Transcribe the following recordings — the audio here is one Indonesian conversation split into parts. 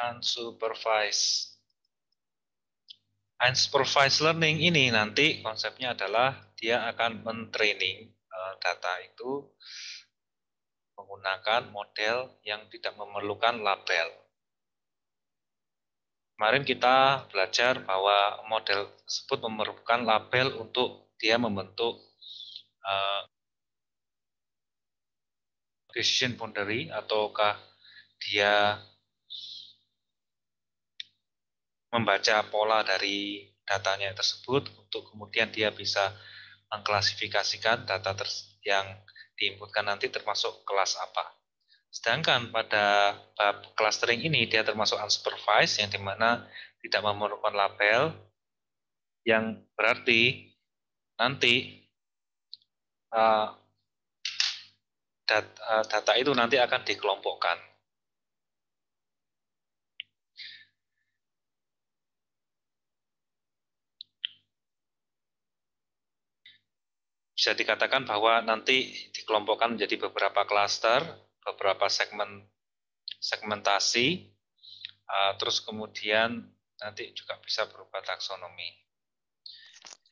unsupervised. Unsupervised learning ini nanti konsepnya adalah dia akan mentraining data itu menggunakan model yang tidak memerlukan label. Kemarin kita belajar bahwa model tersebut memerlukan label untuk dia membentuk decision boundary, ataukah dia membaca pola dari datanya tersebut untuk kemudian dia bisa mengklasifikasikan data yang diinputkan nanti termasuk kelas apa. Sedangkan pada bab clustering ini dia termasuk unsupervised yang dimana tidak memerlukan label, yang berarti nanti data itu nanti akan dikelompokkan. Bisa dikatakan bahwa nanti dikelompokkan menjadi beberapa klaster, beberapa segmentasi, terus kemudian nanti juga bisa berupa taksonomi.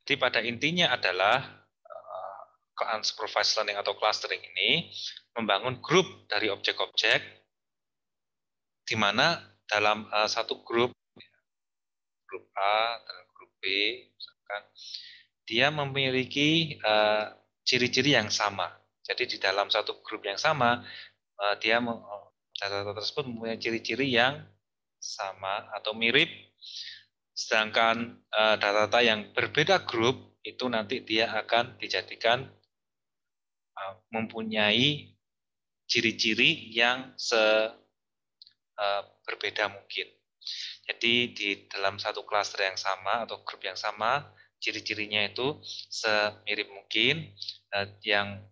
Jadi pada intinya adalah unsupervised learning atau clustering ini membangun grup dari objek-objek di mana dalam satu grup A dan grup B misalkan, dia memiliki ciri-ciri yang sama. Jadi di dalam satu grup yang sama data tersebut mempunyai ciri-ciri yang sama atau mirip. Sedangkan data-data yang berbeda grup itu nanti dia akan dijadikan mempunyai ciri-ciri yang berbeda mungkin. Jadi di dalam satu klaster yang sama atau grup yang sama, ciri-cirinya itu semirip mungkin. Yang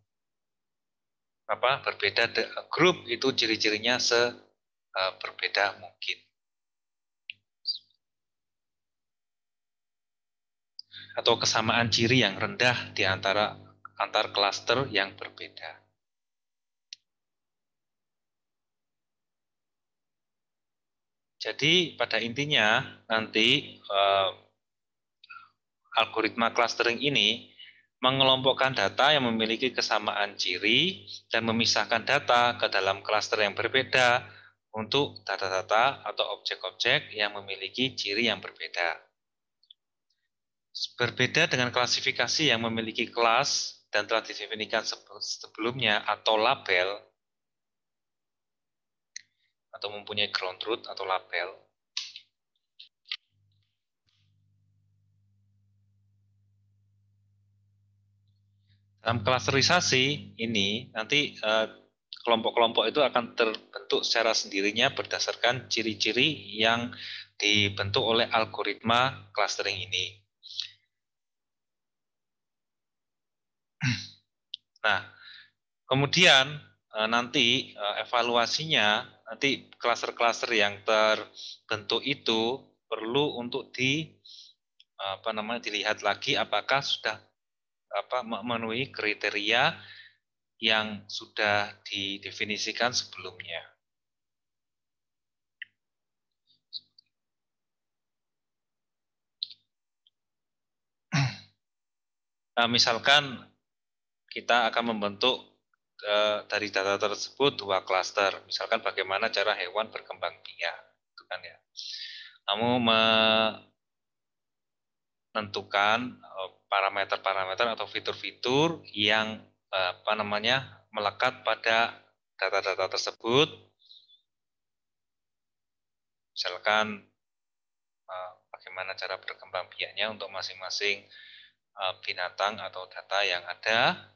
berbeda grup itu ciri-cirinya berbeda mungkin. Atau kesamaan ciri yang rendah di antar klaster yang berbeda. Jadi pada intinya nanti algoritma clustering ini mengelompokkan data yang memiliki kesamaan ciri dan memisahkan data ke dalam klaster yang berbeda untuk data-data atau objek-objek yang memiliki ciri yang berbeda. Berbeda dengan klasifikasi yang memiliki kelas dan telah didefinisikan sebelumnya atau label, atau mempunyai ground truth atau label. Dalam klasterisasi ini nanti kelompok-kelompok itu akan terbentuk secara sendirinya berdasarkan ciri-ciri yang dibentuk oleh algoritma clustering ini. Nah, kemudian nanti evaluasinya, nanti klaster-klaster yang terbentuk itu perlu untuk dilihat lagi apakah sudah memenuhi kriteria yang sudah didefinisikan sebelumnya. Nah, misalkan kita akan membentuk dari data tersebut 2 klaster. Misalkan bagaimana cara hewan berkembang biak, itu kan ya. Kamu menentukan parameter-parameter atau fitur-fitur yang melekat pada data-data tersebut. Misalkan bagaimana cara berkembang biaknya untuk masing-masing binatang atau data yang ada.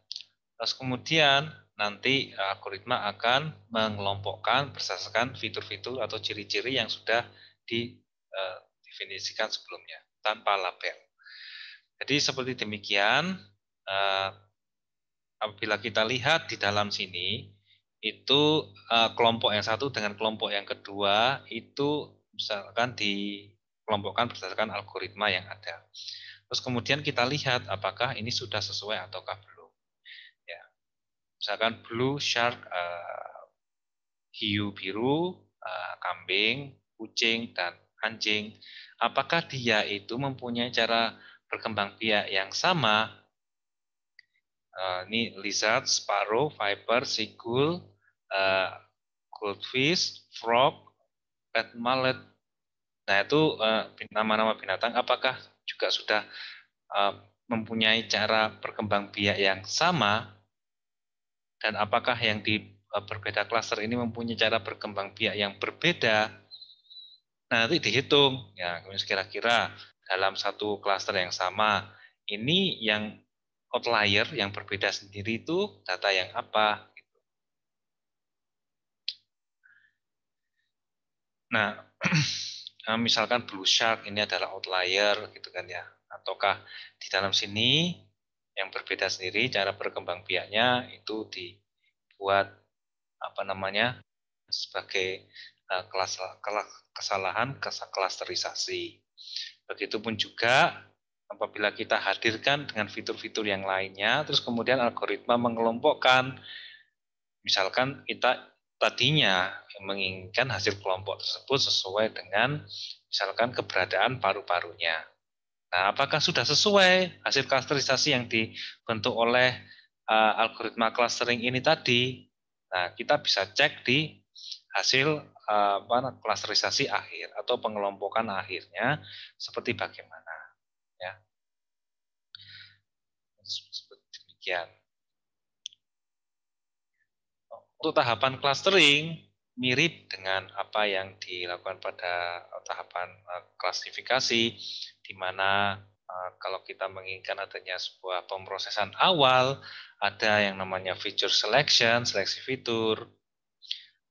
Terus kemudian nanti algoritma akan mengelompokkan berdasarkan fitur-fitur atau ciri-ciri yang sudah didefinisikan sebelumnya tanpa label. Jadi seperti demikian, apabila kita lihat di dalam sini, itu kelompok yang satu dengan kelompok yang kedua itu misalkan dikelompokkan berdasarkan algoritma yang ada. Terus kemudian kita lihat apakah ini sudah sesuai ataukah belum. Ya. Misalkan blue shark, hiu biru, kambing, kucing, dan anjing. Apakah dia itu mempunyai cara berkembang biak yang sama? Ini lizard, sparrow, viper, seagull, goldfish, frog, red mullet. Nah, itu nama-nama binatang apakah juga sudah mempunyai cara berkembang biak yang sama, dan apakah yang di berbeda klaster ini mempunyai cara berkembang biak yang berbeda? Nah, nanti dihitung ya, kira-kira dalam satu klaster yang sama ini yang outlier yang berbeda sendiri itu data yang apa? Nah, misalkan blue shark ini adalah outlier gitu kan ya, ataukah di dalam sini yang berbeda sendiri cara berkembang biaknya itu dibuat apa namanya sebagai kesalahan klasterisasi. Begitupun juga apabila kita hadirkan dengan fitur-fitur yang lainnya, terus kemudian algoritma mengelompokkan, misalkan kita tadinya menginginkan hasil kelompok tersebut sesuai dengan misalkan keberadaan paru-parunya. Nah, apakah sudah sesuai hasil klasterisasi yang dibentuk oleh algoritma clustering ini tadi? Nah, kita bisa cek di hasil klasterisasi akhir atau pengelompokan akhirnya seperti bagaimana, ya. Seperti demikian. Untuk tahapan clustering mirip dengan apa yang dilakukan pada tahapan klasifikasi, di mana kalau kita menginginkan adanya sebuah pemrosesan awal, ada yang namanya feature selection, seleksi fitur.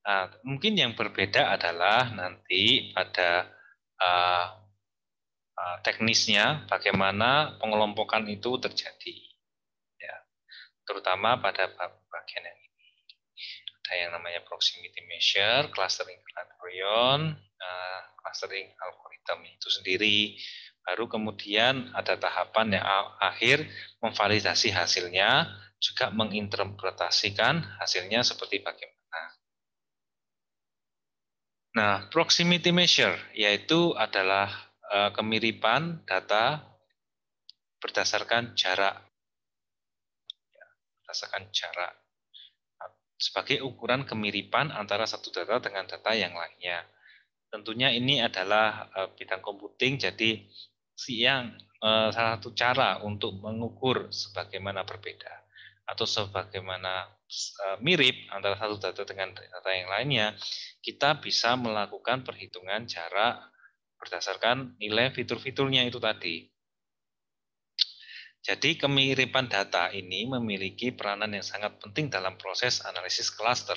Nah, mungkin yang berbeda adalah nanti pada teknisnya bagaimana pengelompokan itu terjadi, ya, terutama pada bagian yang ini. Ada yang namanya proximity measure, clustering criterion, clustering algorithm itu sendiri. Baru kemudian ada tahapan yang akhir memvalidasi hasilnya, juga menginterpretasikan hasilnya seperti bagaimana. Nah, proximity measure yaitu adalah kemiripan data berdasarkan jarak, sebagai ukuran kemiripan antara satu data dengan data yang lainnya. Tentunya ini adalah bidang komputing, jadi salah satu cara untuk mengukur sebagaimana berbeda atau sebagaimana mirip antara satu data dengan data yang lainnya, kita bisa melakukan perhitungan jarak berdasarkan nilai fitur-fiturnya itu tadi. Jadi kemiripan data ini memiliki peranan yang sangat penting dalam proses analisis klaster.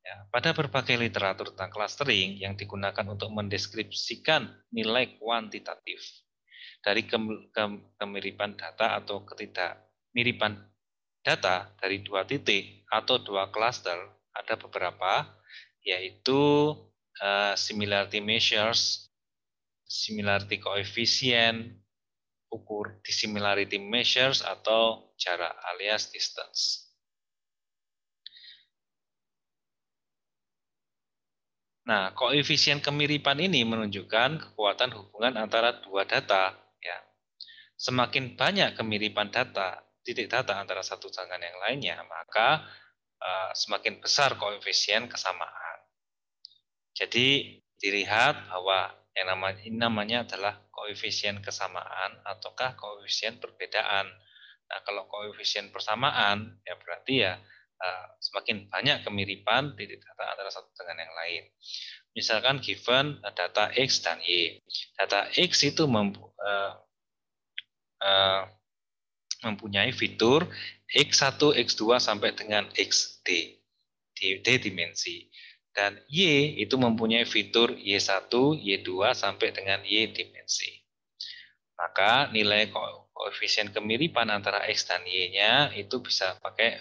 Ya, pada berbagai literatur tentang clustering yang digunakan untuk mendeskripsikan nilai kuantitatif dari kemiripan data atau ketidakmiripan data dari dua titik atau dua cluster, ada beberapa, yaitu similarity measures, similarity coefficient, ukur dissimilarity measures, atau jarak alias distance. Nah, koefisien kemiripan ini menunjukkan kekuatan hubungan antara dua data. Ya. Semakin banyak kemiripan data, titik data antara satu dengan yang lainnya, maka semakin besar koefisien kesamaan. Jadi dilihat bahwa yang namanya adalah koefisien kesamaan ataukah koefisien perbedaan. Nah, kalau koefisien persamaan, ya berarti ya semakin banyak kemiripan titik data antara satu dengan yang lain. Misalkan given data X dan Y. Data X itu mempunyai fitur X1, X2 sampai dengan XD, D dimensi. Dan Y itu mempunyai fitur Y1, Y2 sampai dengan Y dimensi. Maka nilai koefisien kemiripan antara X dan Y-nya itu bisa pakai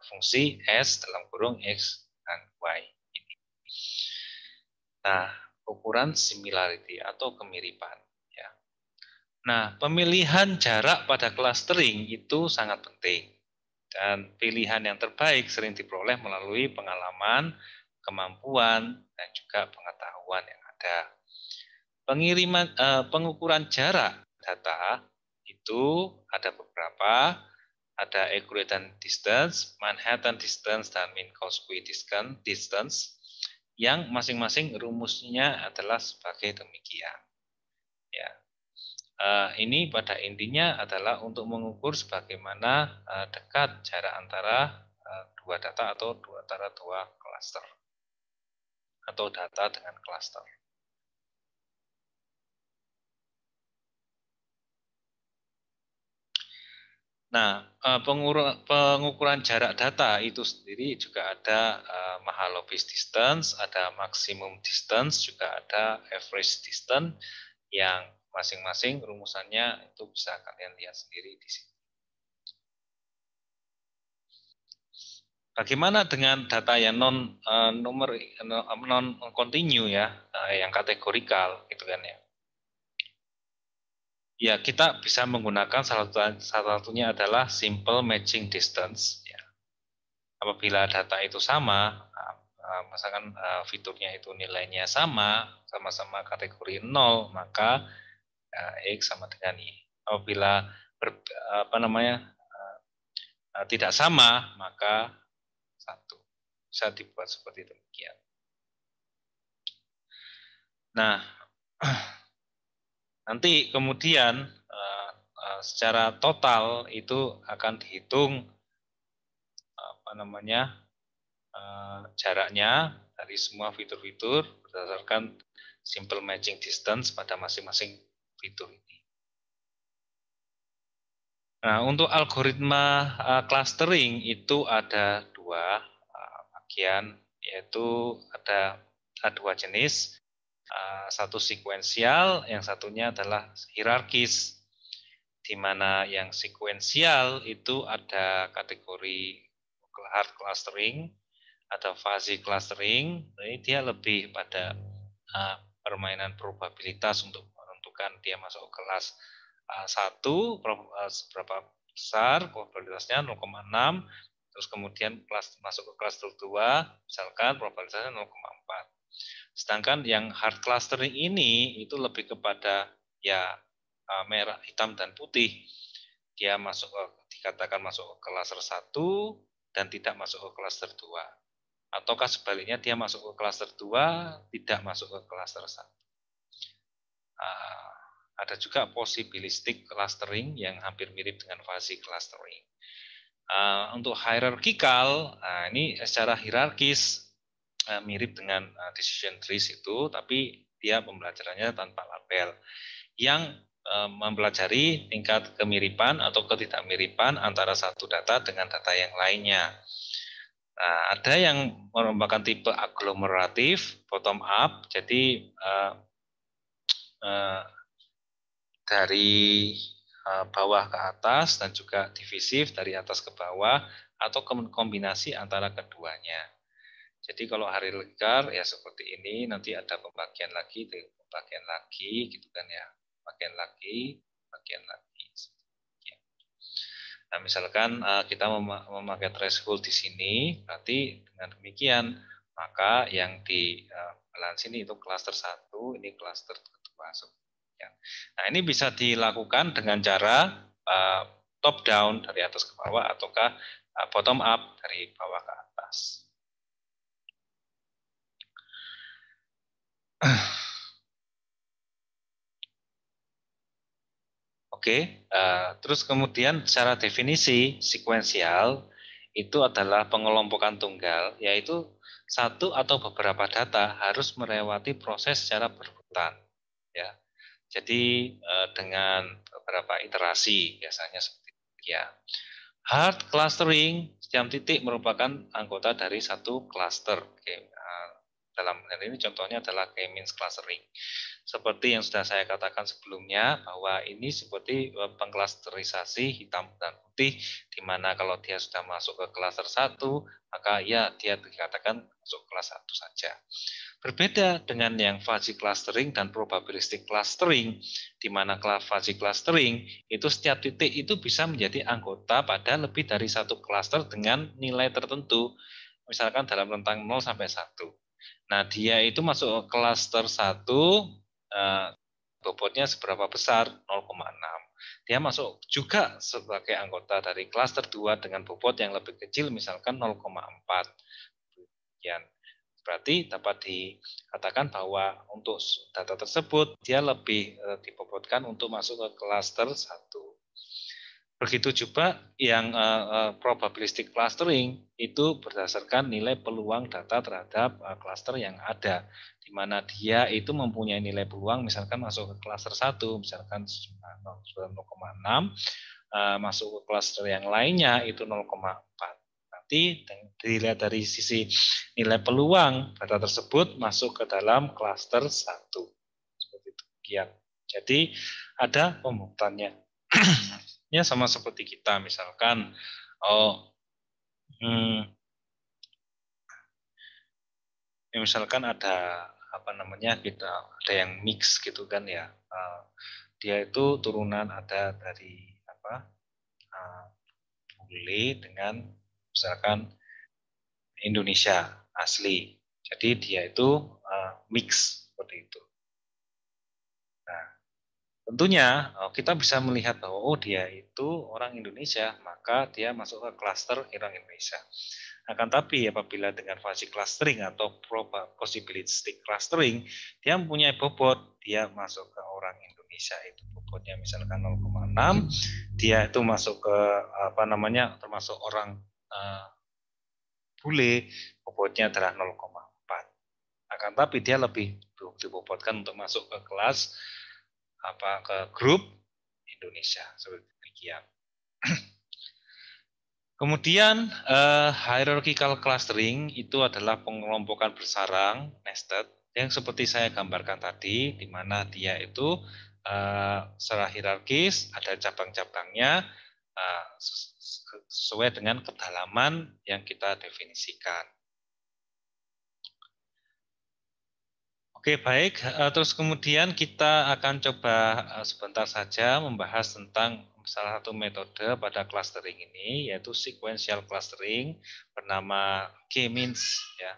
fungsi S dalam kurung X dan Y. Nah, ukuran similarity atau kemiripan. Ya. Nah, pemilihan jarak pada clustering itu sangat penting. Dan pilihan yang terbaik sering diperoleh melalui pengalaman kemampuan, dan juga pengetahuan yang ada. Pengukuran jarak data itu ada beberapa, ada Euclidean distance, Manhattan distance, dan Minkowski distance, yang masing-masing rumusnya adalah sebagai demikian. Ya, ini pada intinya adalah untuk mengukur sebagaimana dekat jarak antara dua data atau antara dua klaster atau data dengan klaster. Nah, pengukuran jarak data itu sendiri juga ada Mahalanobis distance, ada maximum distance, juga ada average distance yang masing-masing rumusannya itu bisa kalian lihat sendiri di sini. Bagaimana dengan data yang non continue ya, yang kategorikal gitu kan ya? Ya, kita bisa menggunakan salah satunya adalah simple matching distance. Ya. Apabila data itu sama, misalkan fiturnya itu nilainya sama-sama kategori 0, maka X sama dengan Y. Apabila tidak sama, maka 1. Bisa dibuat seperti demikian. Nah, nanti kemudian secara total itu akan dihitung jaraknya dari semua fitur-fitur berdasarkan simple matching distance pada masing-masing fitur ini. Nah, untuk algoritma clustering itu ada dua bagian, yaitu ada dua jenis. Satu sekuensial, yang satunya adalah hierarkis, di mana yang sekuensial itu ada kategori hard clustering, ada fuzzy clustering. Ini dia lebih pada permainan probabilitas untuk menentukan dia masuk ke kelas 1, seberapa besar probabilitasnya 0,6, terus kemudian masuk ke cluster 2, misalkan probabilitasnya 0,4. Sedangkan yang hard clustering ini itu lebih kepada ya merah, hitam, dan putih. Dia dikatakan masuk ke cluster 1 dan tidak masuk ke cluster 2. Ataukah sebaliknya dia masuk ke cluster 2, tidak masuk ke cluster 1. Ada juga possibilistic clustering yang hampir mirip dengan fuzzy clustering. Untuk hierarchical, ini secara hierarkis mirip dengan decision trees itu, tapi dia pembelajarannya tanpa label. Yang mempelajari tingkat kemiripan atau ketidakmiripan antara satu data dengan data yang lainnya. Nah, ada yang merupakan tipe aglomeratif, bottom up, jadi dari bawah ke atas dan juga divisif dari atas ke bawah atau kombinasi antara keduanya. Jadi kalau hierarchical ya seperti ini, nanti ada pembagian lagi gitu kan ya, bagian lagi. Nah, misalkan kita memakai threshold di sini, berarti dengan demikian maka yang di belahan sini itu cluster 1, ini cluster kedua. Nah, ini bisa dilakukan dengan cara top down dari atas ke bawah ataukah bottom up dari bawah ke atas. Oke, terus kemudian secara definisi sekuensial itu adalah pengelompokan tunggal, yaitu satu atau beberapa data harus melewati proses secara berurutan. Ya, jadi dengan beberapa iterasi biasanya seperti itu. Ya. Hard clustering setiap titik merupakan anggota dari satu cluster. Oke, dalam hal ini contohnya adalah K-means clustering. Seperti yang sudah saya katakan sebelumnya, bahwa ini seperti pengklasterisasi hitam dan putih, di mana kalau dia sudah masuk ke klaster 1, maka ya dia dikatakan masuk kelas 1 saja. Berbeda dengan yang fuzzy clustering dan probabilistic clustering, di mana fuzzy clustering itu setiap titik itu bisa menjadi anggota pada lebih dari satu cluster dengan nilai tertentu. misalkan dalam rentang 0 sampai 1. Nah, dia itu masuk ke klaster 1, bobotnya seberapa besar? 0,6. Dia masuk juga sebagai anggota dari klaster 2 dengan bobot yang lebih kecil, misalkan 0,4. Sekian. Berarti dapat dikatakan bahwa untuk data tersebut dia lebih dibobotkan untuk masuk ke klaster 1. Begitu juga yang probabilistic clustering itu berdasarkan nilai peluang data terhadap cluster yang ada, di mana dia itu mempunyai nilai peluang misalkan masuk ke cluster 1, misalkan 0,6, masuk ke cluster yang lainnya itu 0,4. Nanti dilihat dari sisi nilai peluang data tersebut masuk ke dalam cluster 1. Seperti itu. Jadi ada pembutannya. Ya sama seperti kita misalkan misalkan ada apa namanya, kita ada yang mix gitu kan ya, dia itu turunan ada dari apa, bule dengan misalkan Indonesia asli, jadi dia itu mix seperti itu. Nah, tentunya kita bisa melihat bahwa dia itu orang Indonesia, maka dia masuk ke klaster orang Indonesia. Akan tapi apabila dengan fase clustering atau possibilistic clustering, dia mempunyai bobot, dia masuk ke orang Indonesia itu bobotnya misalkan 0,6, dia itu masuk ke apa namanya, termasuk orang bule, bobotnya adalah 0,4. Akan tapi dia lebih dibobotkan untuk masuk ke kelas ke grup Indonesia seperti demikian. Kemudian hierarchical clustering itu adalah pengelompokan bersarang nested yang seperti saya gambarkan tadi, di mana dia itu secara hierarkis ada cabang-cabangnya sesuai dengan kedalaman yang kita definisikan. Oke, baik. Terus kemudian kita akan coba sebentar saja membahas tentang salah satu metode pada clustering ini, yaitu sequential clustering bernama K-means. Ya.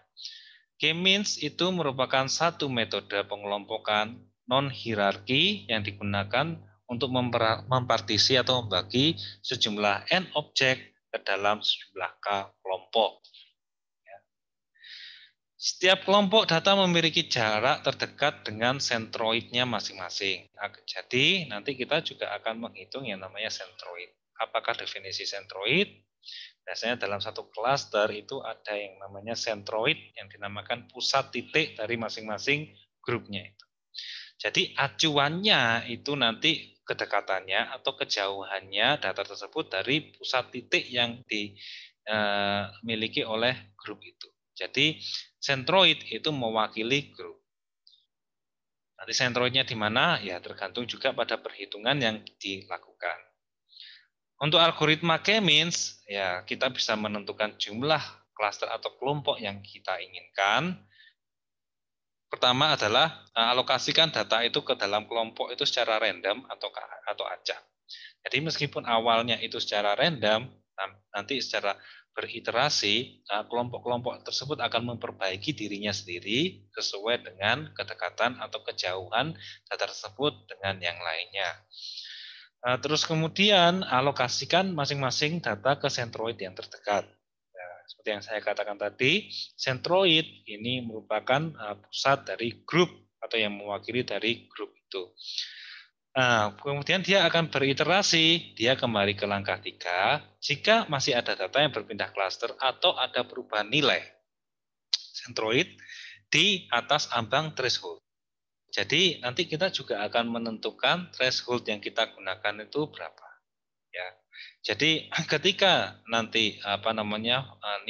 K-means itu merupakan satu metode pengelompokan non-hierarki yang digunakan untuk mempartisi atau membagi sejumlah n objek ke dalam sejumlah k kelompok. Setiap kelompok data memiliki jarak terdekat dengan sentroidnya masing-masing. Jadi nanti kita juga akan menghitung yang namanya sentroid. Apakah definisi sentroid? Biasanya dalam satu klaster itu ada yang namanya sentroid yang dinamakan pusat titik dari masing-masing grupnya itu. Jadi acuannya itu nanti kedekatannya atau kejauhannya data tersebut dari pusat titik yang dimiliki oleh grup itu. Jadi sentroid itu mewakili grup. Nanti sentroidnya di mana? Ya tergantung juga pada perhitungan yang dilakukan. Untuk algoritma K-means, ya kita bisa menentukan jumlah klaster atau kelompok yang kita inginkan. Pertama adalah alokasikan data itu ke dalam kelompok itu secara random atau acak. Jadi meskipun awalnya itu secara random, nanti secara beriterasi, kelompok-kelompok tersebut akan memperbaiki dirinya sendiri sesuai dengan kedekatan atau kejauhan data tersebut dengan yang lainnya. Terus kemudian alokasikan masing-masing data ke sentroid yang terdekat. Seperti yang saya katakan tadi, sentroid ini merupakan pusat dari grup atau yang mewakili dari grup itu. Nah, kemudian dia akan beriterasi, dia kembali ke langkah 3, jika masih ada data yang berpindah klaster atau ada perubahan nilai sentroid di atas ambang threshold. Jadi nanti kita juga akan menentukan threshold yang kita gunakan itu berapa. Ya. Jadi ketika nanti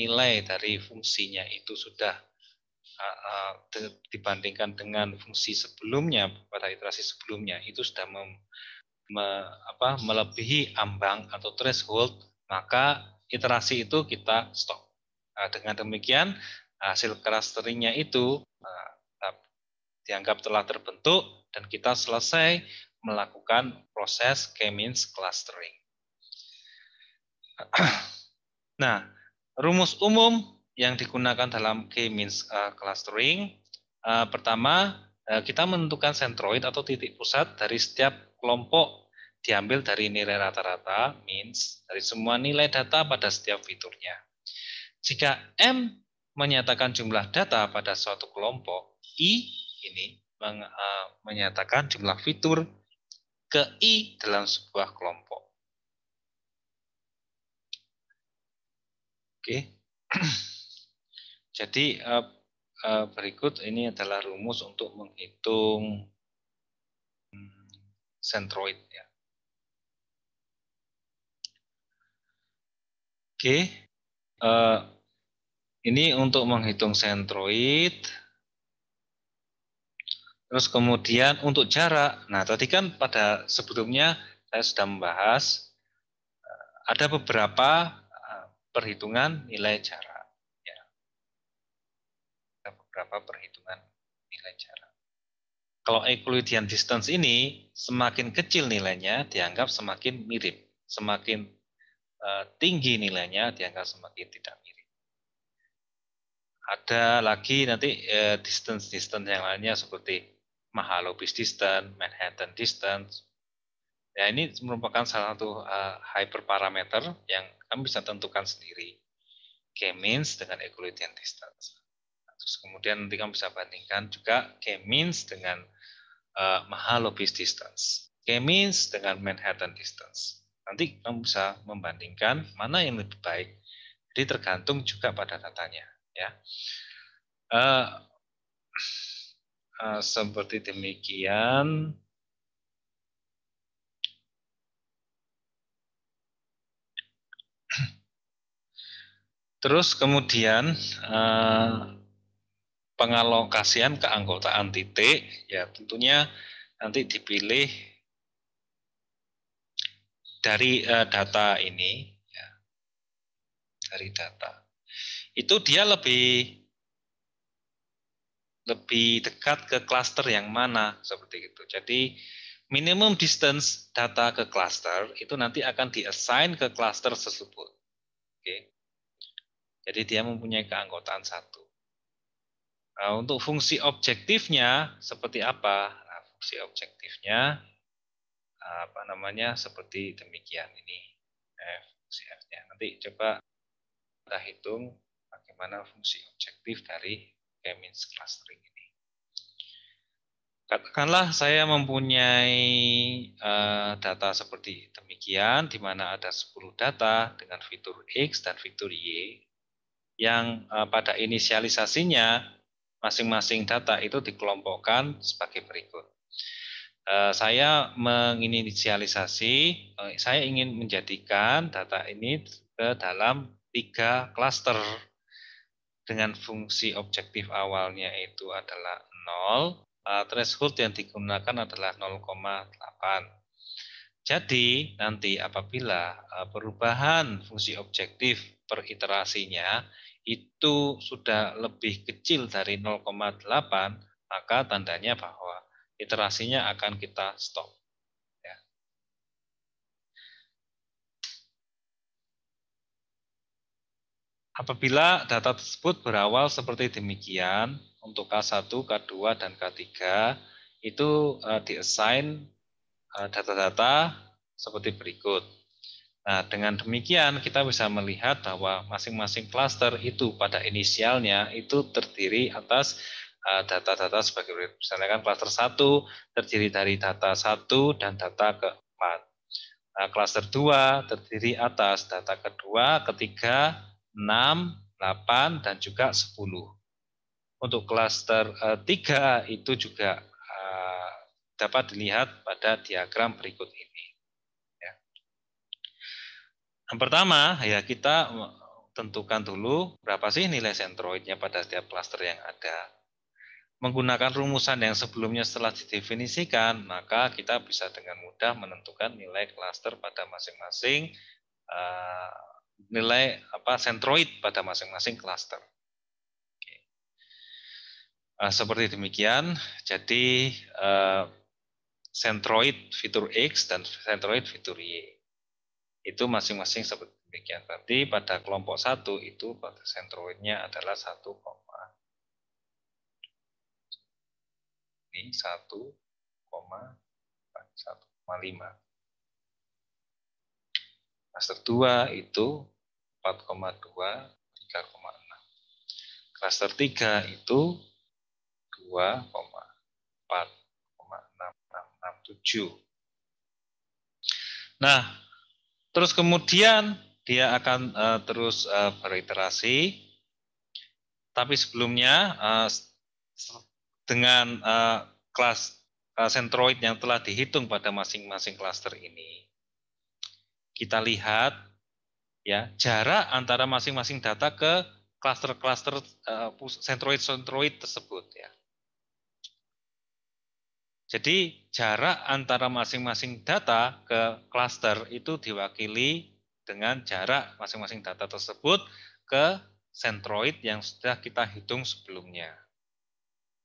nilai dari fungsinya itu sudah dibandingkan dengan fungsi sebelumnya pada iterasi sebelumnya itu sudah melebihi ambang atau threshold, maka iterasi itu kita stop. Dengan demikian hasil clusteringnya itu dianggap telah terbentuk dan kita selesai melakukan proses K-means clustering. Nah, rumus umum yang digunakan dalam K-means clustering, pertama kita menentukan sentroid atau titik pusat dari setiap kelompok diambil dari nilai rata-rata, means, dari semua nilai data pada setiap fiturnya. Jika M menyatakan jumlah data pada suatu kelompok, I ini menyatakan jumlah fitur ke I dalam sebuah kelompok. Oke. Jadi berikut ini adalah rumus untuk menghitung sentroid ya. Oke. Ini untuk menghitung sentroid. Terus kemudian untuk jarak. Nah, tadi kan pada sebelumnya saya sudah membahas ada beberapa perhitungan nilai jarak. Ya. Ada beberapa perhitungan nilai jarak. Kalau Euclidean distance ini semakin kecil nilainya dianggap semakin mirip, semakin tinggi nilainya dianggap semakin tidak mirip. Ada lagi nanti distance yang lainnya seperti Mahalobis distance, Manhattan distance. Ya, ini merupakan salah satu hyperparameter yang kami bisa tentukan sendiri. K-means dengan Euclidean distance. Terus kemudian nanti kamu bisa bandingkan juga K-means dengan Mahalobis distance, K-means dengan Manhattan distance. Nanti kamu bisa membandingkan mana yang lebih baik. Jadi tergantung juga pada datanya, ya. Seperti demikian. Terus kemudian pengalokasian keanggotaan titik, ya tentunya nanti dipilih dari data ini, ya, dari data. Itu dia lebih dekat ke klaster yang mana, seperti itu. Jadi minimum distance data ke klaster itu nanti akan di-assign ke klaster tersebut. Oke. Jadi dia mempunyai keanggotaan satu. Nah, untuk fungsi objektifnya seperti apa? Nah, fungsi objektifnya apa namanya seperti demikian ini. Fungsi F-nya. Nanti coba kita hitung bagaimana fungsi objektif dari K-means clustering ini. Katakanlah saya mempunyai data seperti demikian, di mana ada 10 data dengan fitur X dan fitur Y, yang pada inisialisasinya masing-masing data itu dikelompokkan sebagai berikut. Saya menginisialisasi, saya ingin menjadikan data ini ke dalam 3 klaster dengan fungsi objektif awalnya itu adalah 0, threshold yang digunakan adalah 0,8. Jadi nanti apabila perubahan fungsi objektif per iterasinya itu sudah lebih kecil dari 0,8, maka tandanya bahwa iterasinya akan kita stop. Ya. Apabila data tersebut berawal seperti demikian, untuk K1, K2, dan K3, itu di-assign data-data seperti berikut. Nah, dengan demikian kita bisa melihat bahwa masing-masing klaster itu pada inisialnya itu terdiri atas data-data sebagai berikut. Misalnya kan klaster 1 terdiri dari data 1 dan data keempat. Nah, klaster 2 terdiri atas data kedua, ketiga, 6, 8, dan juga 10. Untuk klaster 3 itu juga dapat dilihat pada diagram berikut ini. Ya. Yang pertama, ya kita tentukan dulu berapa sih nilai sentroidnya pada setiap klaster yang ada. Menggunakan rumusan yang sebelumnya setelah didefinisikan, maka kita bisa dengan mudah menentukan nilai klaster pada masing-masing nilai sentroid pada masing-masing klaster. Seperti demikian. Jadi sentroid fitur X dan sentroid fitur Y itu masing-masing seperti Demikian, berarti pada kelompok 1 itu pada sentroidnya adalah 1,5. Klaster 2 itu 4,2, 3,6. Klaster 3 itu 2,4, 6,667. Nah, terus kemudian dia akan terus beriterasi. Tapi sebelumnya dengan kelas sentroid yang telah dihitung pada masing-masing klaster ini, kita lihat ya jarak antara masing-masing data ke klaster-klaster sentroid tersebut ya. Jadi jarak antara masing-masing data ke klaster itu diwakili dengan jarak masing-masing data tersebut ke sentroid yang sudah kita hitung sebelumnya.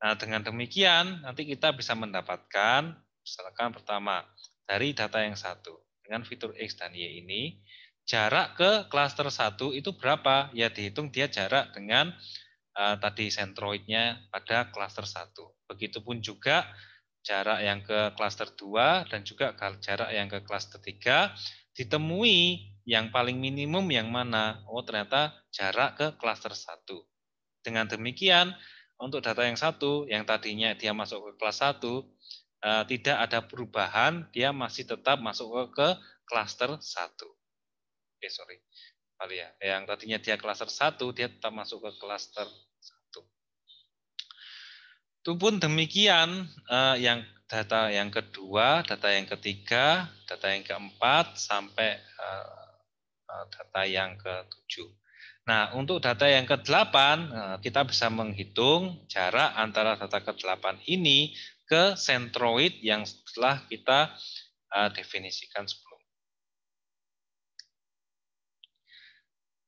Nah, dengan demikian nanti kita bisa mendapatkan misalkan pertama dari data yang satu dengan fitur X dan Y ini jarak ke klaster 1 itu berapa? Ya dihitung dia jarak dengan tadi sentroidnya pada klaster 1. Begitupun juga jarak yang ke klaster 2 dan juga jarak yang ke klaster 3 ditemui yang paling minimum yang mana? Oh, ternyata jarak ke klaster 1. Dengan demikian, untuk data yang satu, yang tadinya dia masuk ke kelas 1, tidak ada perubahan, dia masih tetap masuk ke klaster 1. Sorry. Ya. Yang tadinya dia klaster 1, dia tetap masuk ke klaster 1. Itu pun demikian, yang data yang kedua, data yang ketiga, data yang keempat, sampai data yang ke-7. Nah, untuk data yang ke-8, kita bisa menghitung jarak antara data ke-8 ini ke sentroid yang setelah kita definisikan sebelumnya.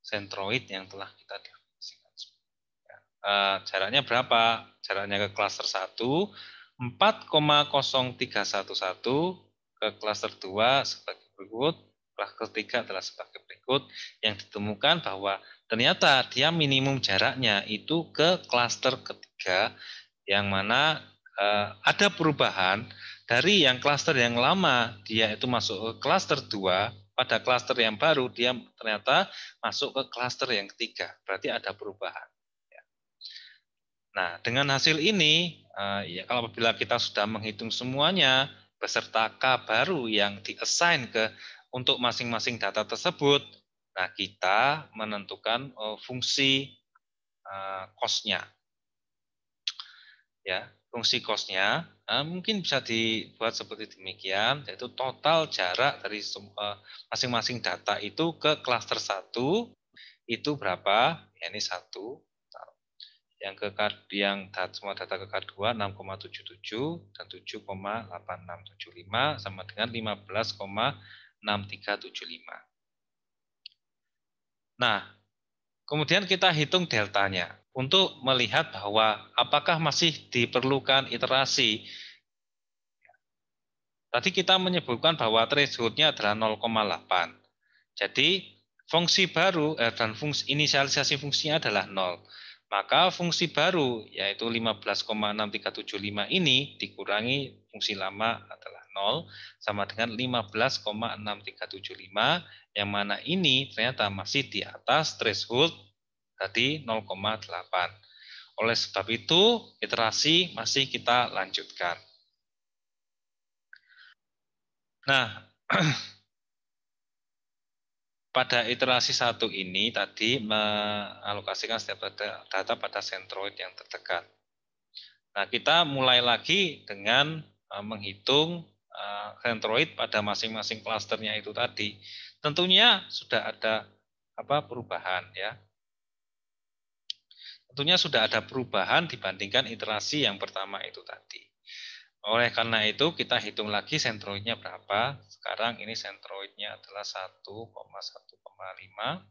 Sentroid yang telah kita definisikan sebelumnya. Jaraknya berapa? Jaraknya ke klaster 1, 4,0311, ke klaster 2 sebagai berikut, klaster 3 adalah sebagai berikut, yang ditemukan bahwa ternyata dia minimum jaraknya itu ke klaster ketiga, yang mana ada perubahan dari yang klaster yang lama dia itu masuk ke klaster 2, pada klaster yang baru dia ternyata masuk ke klaster yang ketiga, berarti ada perubahan. Nah, dengan hasil ini, ya kalau apabila kita sudah menghitung semuanya beserta K baru yang di-assign untuk masing-masing data tersebut, nah kita menentukan fungsi cost-nya. Ya, fungsi cost-nya mungkin bisa dibuat seperti demikian, yaitu total jarak dari masing-masing data itu ke klaster 1 itu berapa? Ya, ini 1. Yang semua data ke K2 6,77 dan 7,8675 sama dengan 15,6375. Nah, kemudian kita hitung deltanya untuk melihat bahwa apakah masih diperlukan iterasi. Tadi kita menyebutkan bahwa threshold-nya adalah 0,8. Jadi fungsi baru dan inisialisasi fungsinya adalah 0. Maka fungsi baru yaitu 15,6375 ini dikurangi fungsi lama adalah 0 sama dengan 15,6375 yang mana ini ternyata masih di atas threshold tadi 0,8. Oleh sebab itu iterasi masih kita lanjutkan. Nah, pada iterasi 1 ini tadi mengalokasikan setiap data pada sentroid yang terdekat. Nah, kita mulai lagi dengan menghitung sentroid pada masing-masing klasternya itu tadi. Tentunya sudah ada perubahan ya. Tentunya sudah ada perubahan dibandingkan iterasi yang pertama itu tadi. Oleh karena itu kita hitung lagi sentroidnya berapa. Sekarang ini sentroidnya adalah 1,1,5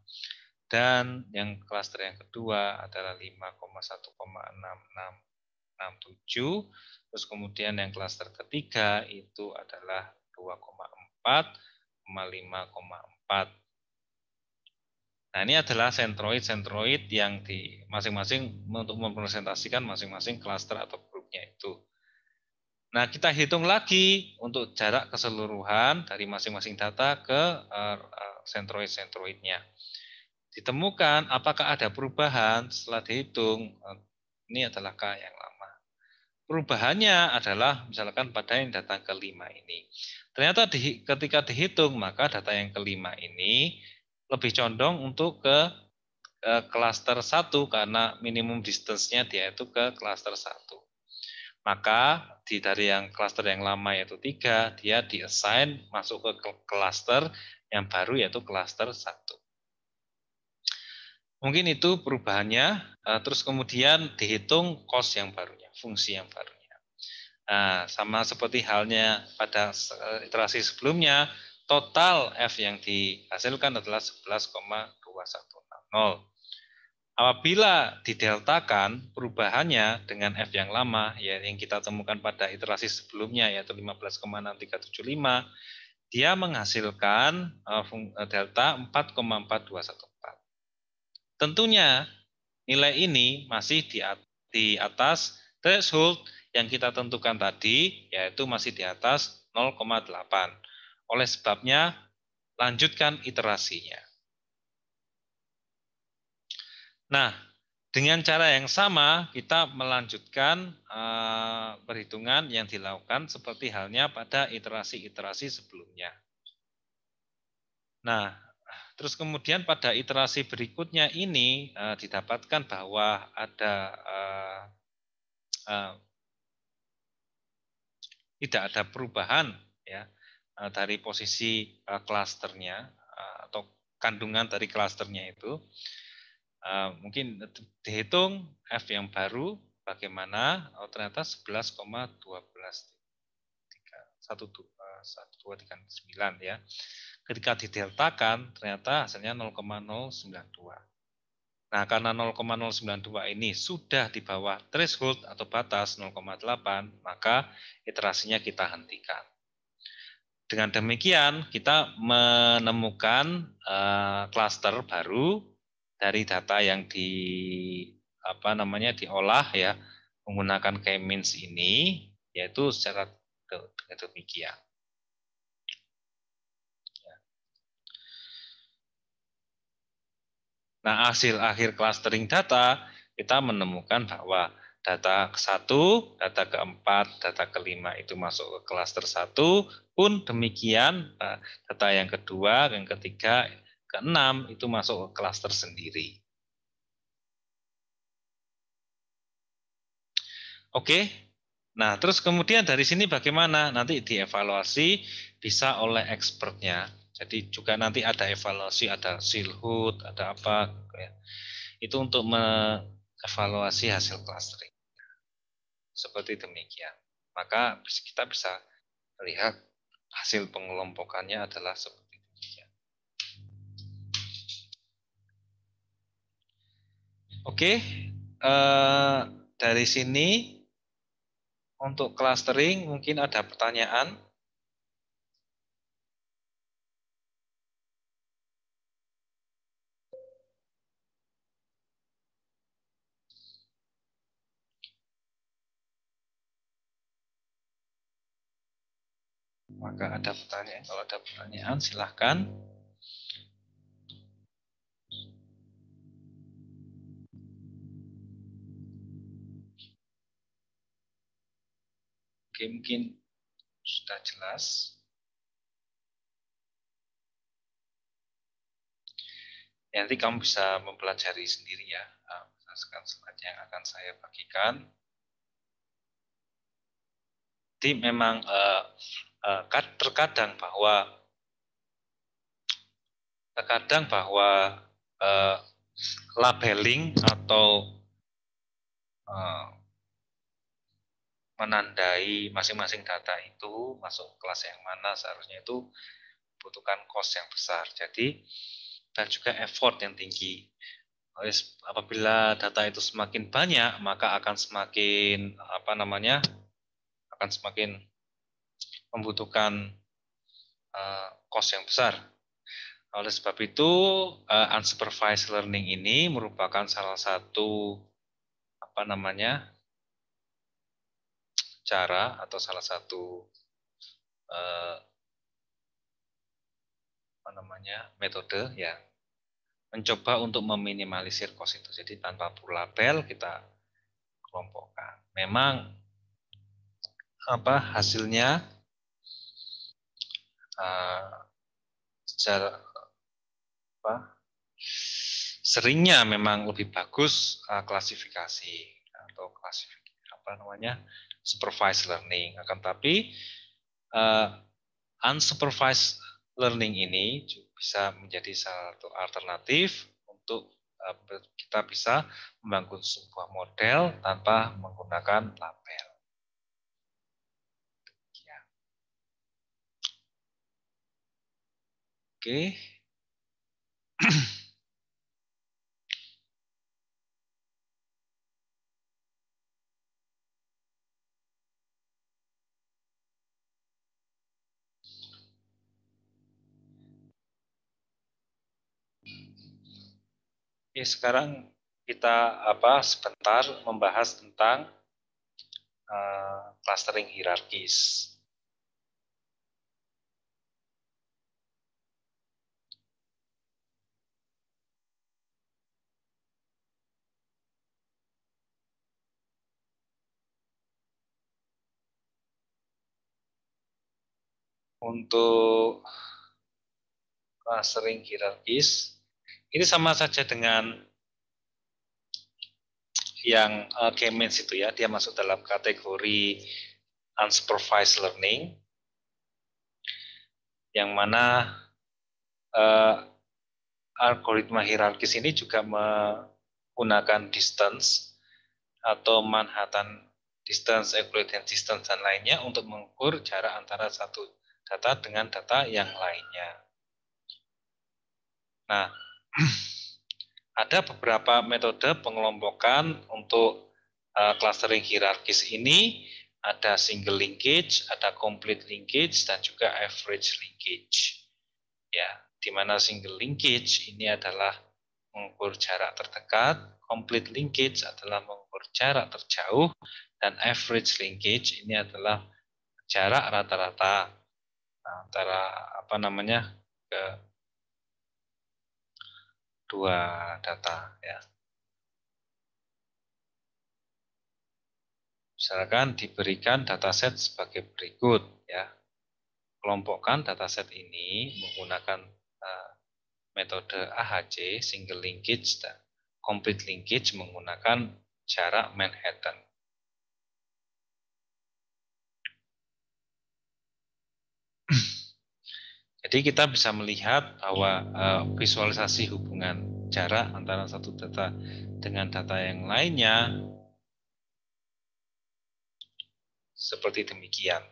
dan yang klaster yang kedua adalah 5,1,6667. Terus kemudian yang klaster ketiga itu adalah 2,4, 5,4. Nah, ini adalah sentroid yang di masing-masing untuk mempresentasikan masing-masing klaster atau grupnya itu. Nah, kita hitung lagi untuk jarak keseluruhan dari masing-masing data ke sentroid-sentroidnya. Ditemukan apakah ada perubahan setelah dihitung. Ini adalah K yang lama. Perubahannya adalah misalkan pada yang data kelima ini. Ternyata ketika dihitung, maka data yang kelima ini lebih condong untuk ke klaster 1 karena minimum distance-nya dia itu ke klaster 1. Maka dari yang klaster yang lama yaitu 3, dia diassign masuk ke klaster yang baru yaitu klaster 1. Mungkin itu perubahannya, terus kemudian dihitung cost yang barunya, fungsi yang barunya. Nah, sama seperti halnya pada iterasi sebelumnya, total F yang dihasilkan adalah 11,2160. Apabila dideltakan perubahannya dengan F yang lama, ya yang kita temukan pada iterasi sebelumnya yaitu 15,6375, dia menghasilkan delta 4,4214. Tentunya nilai ini masih di atas threshold yang kita tentukan tadi, yaitu masih di atas 0,8. Oleh sebabnya, lanjutkan iterasinya. Nah, dengan cara yang sama, kita melanjutkan perhitungan yang dilakukan seperti halnya pada iterasi-iterasi sebelumnya. Nah, terus kemudian pada iterasi berikutnya ini didapatkan bahwa ada tidak ada perubahan ya dari posisi klasternya atau kandungan dari klasternya itu. Mungkin dihitung F yang baru bagaimana, ternyata 11,1239 ya. Ketika dideltakan ternyata hasilnya 0,092. Nah, karena 0,092 ini sudah di bawah threshold atau batas 0,8, maka iterasinya kita hentikan. Dengan demikian, kita menemukan klaster baru dari data yang diolah ya menggunakan K-means ini, yaitu secara demikian. Nah, hasil akhir clustering data, kita menemukan bahwa data ke-1, data ke-4, data ke-5 itu masuk ke klaster 1, pun demikian data yang kedua, yang ketiga, ke-6 itu masuk ke klaster sendiri. Oke. Nah, terus kemudian dari sini bagaimana? Nanti dievaluasi bisa oleh expertnya. Jadi juga nanti ada evaluasi, ada silhut, ada apa. Ya. Itu untuk mengevaluasi hasil clustering. Seperti demikian. Maka kita bisa lihat hasil pengelompokannya adalah seperti demikian. Oke, dari sini untuk clustering mungkin ada pertanyaan. Maka ada pertanyaan. Kalau ada pertanyaan silahkan. Oke, mungkin sudah jelas. Ya, nanti kamu bisa mempelajari sendiri ya. Berdasarkan slide yang akan saya bagikan. Jadi memang terkadang bahwa labeling atau menandai masing-masing data itu masuk kelas yang mana seharusnya itu membutuhkan cost yang besar. Jadi dan juga effort yang tinggi. Apabila data itu semakin banyak, maka akan semakin akan semakin membutuhkan cost yang besar. Oleh sebab itu, unsupervised learning ini merupakan salah satu cara atau salah satu metode yang mencoba untuk meminimalisir cost itu. Jadi tanpa perlu label kita kelompokkan. Memang hasilnya secara seringnya memang lebih bagus klasifikasi atau supervised learning. Akan tapi unsupervised learning ini bisa menjadi salah satu alternatif untuk kita bisa membangun sebuah model tanpa menggunakan label. Ya. Oke. Oke, sekarang kita sebentar membahas tentang clustering hierarkis. Untuk clustering hierarkis, ini sama saja dengan yang K-means itu ya, dia masuk dalam kategori unsupervised learning, yang mana algoritma hierarkis ini juga menggunakan distance atau Manhattan distance, Euclidean distance, dan lainnya untuk mengukur jarak antara satu data dengan data yang lainnya. Nah, ada beberapa metode pengelompokan untuk clustering hierarkis ini. Ada single linkage, ada complete linkage, dan juga average linkage. Ya, di mana single linkage ini adalah mengukur jarak terdekat, complete linkage adalah mengukur jarak terjauh, dan average linkage ini adalah jarak rata-rata antara dua data ya. Misalkan diberikan dataset sebagai berikut ya. Kelompokkan dataset ini menggunakan metode AHC, single linkage, dan complete linkage menggunakan jarak Manhattan. Jadi kita bisa melihat bahwa visualisasi hubungan jarak antara satu data dengan data yang lainnya seperti demikian.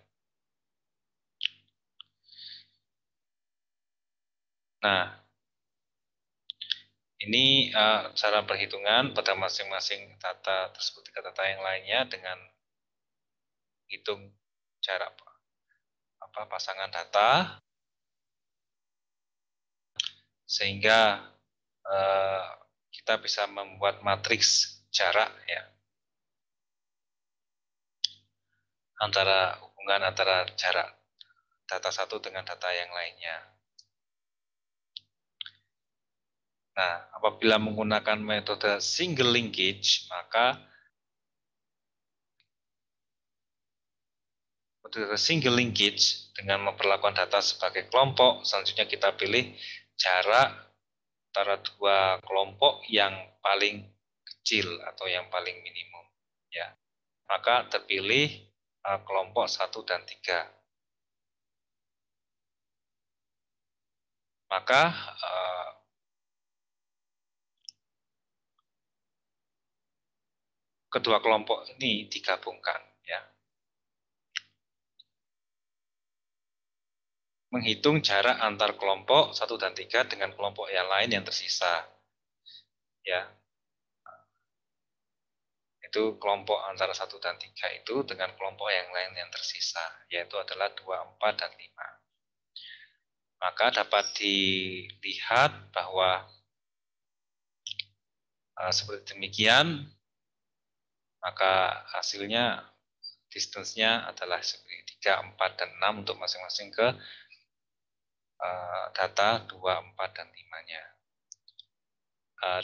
Nah, ini cara perhitungan pada masing-masing data tersebut ke data yang lainnya dengan hitung jarak pasangan data sehingga kita bisa membuat matriks jarak ya hubungan antara jarak data satu dengan data yang lainnya. Nah, apabila menggunakan metode single linkage, maka metode single linkage dengan memperlakukan data sebagai kelompok, selanjutnya kita pilih jarak antara dua kelompok yang paling kecil atau yang paling minimum. Ya, maka terpilih kelompok 1 dan 3. Maka kedua kelompok ini digabungkan ya. Menghitung jarak antar kelompok 1 dan 3 dengan kelompok yang lain yang tersisa. Ya. Itu kelompok antara 1 dan 3 itu dengan kelompok yang lain yang tersisa, yaitu adalah 2, 4, dan 5. maka dapat dilihat bahwa seperti demikian, maka hasilnya distance-nya adalah seperti 3, 4, dan 6 untuk masing-masing ke data 2, 4, dan 5-nya.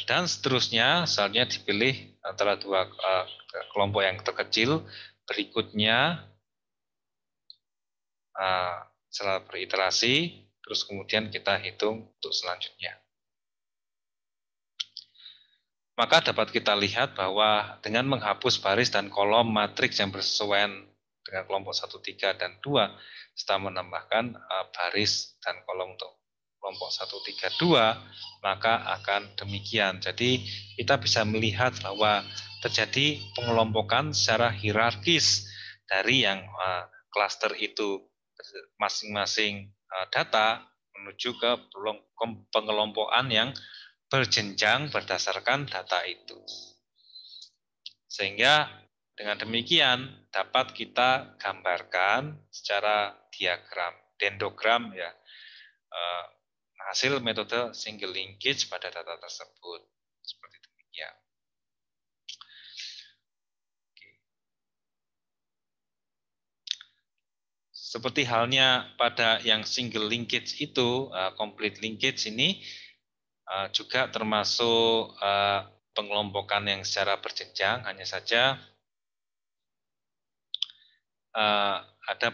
Dan seterusnya, selanjutnya dipilih antara dua kelompok yang terkecil. Berikutnya, setelah beriterasi, terus kemudian kita hitung untuk selanjutnya. Maka dapat kita lihat bahwa dengan menghapus baris dan kolom matriks yang bersesuaian dengan kelompok 1, 3, dan 2, serta menambahkan baris dan kolom untuk kelompok 1, 3, 2, maka akan demikian. Jadi kita bisa melihat bahwa terjadi pengelompokan secara hierarkis dari yang klaster itu masing-masing data menuju ke pengelompokan yang berjenjang berdasarkan data itu. Sehingga dengan demikian dapat kita gambarkan secara diagram, dendrogram ya, hasil metode single linkage pada data tersebut. Seperti demikian. Seperti halnya pada yang single linkage itu, complete linkage ini juga termasuk pengelompokan yang secara berjenjang, hanya saja ada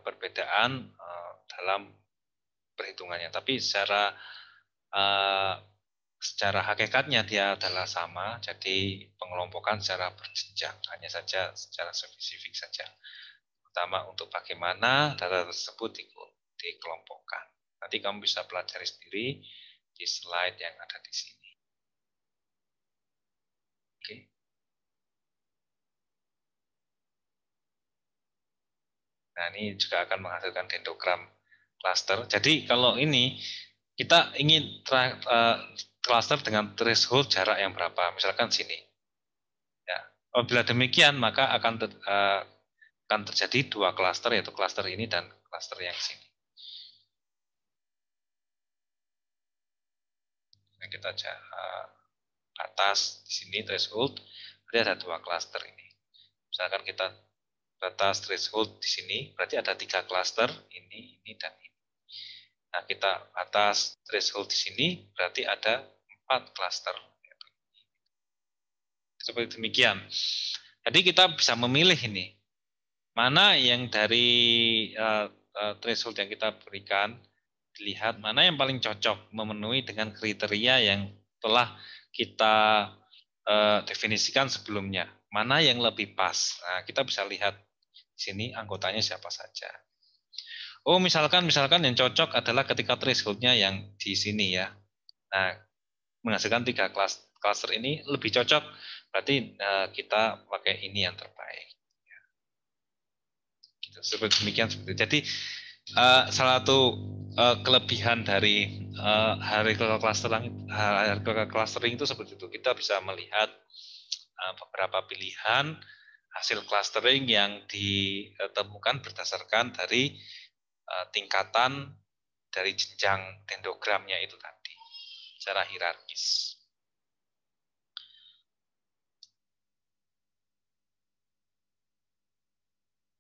perbedaan dalam perhitungannya. Tapi secara hakikatnya dia adalah sama, jadi pengelompokan secara berjenjang, hanya saja secara spesifik saja. Pertama untuk bagaimana data tersebut dikelompokkan. Nanti kamu bisa pelajari sendiri di slide yang ada di sini. Oke. Nah, ini juga akan menghasilkan dendrogram cluster. Jadi kalau ini kita ingin cluster dengan threshold jarak yang berapa? Misalkan sini. Ya. Apabila demikian, maka akan terjadi dua cluster, yaitu cluster ini dan cluster yang sini. Nah, kita atas di sini threshold, berarti ada dua cluster ini. Misalkan kita batas threshold di sini, berarti ada 3 cluster, ini, dan ini. Nah, kita atas threshold di sini, berarti ada 4 cluster. Seperti demikian. Jadi kita bisa memilih ini, mana yang dari threshold yang kita berikan, dilihat mana yang paling cocok memenuhi dengan kriteria yang telah kita definisikan sebelumnya. Mana yang lebih pas. Nah, kita bisa lihat di sini anggotanya siapa saja. Oh, misalkan yang cocok adalah ketika thresholdnya yang di sini ya. Nah, menghasilkan 3 cluster ini lebih cocok, berarti kita pakai ini yang terbaik. Gitu. Seperti demikian. Jadi salah satu kelebihan dari hierarchical clustering itu seperti itu. Kita bisa melihat beberapa pilihan hasil clustering yang ditemukan berdasarkan dari tingkatan dari jenjang dendrogramnya itu tadi secara hierarkis.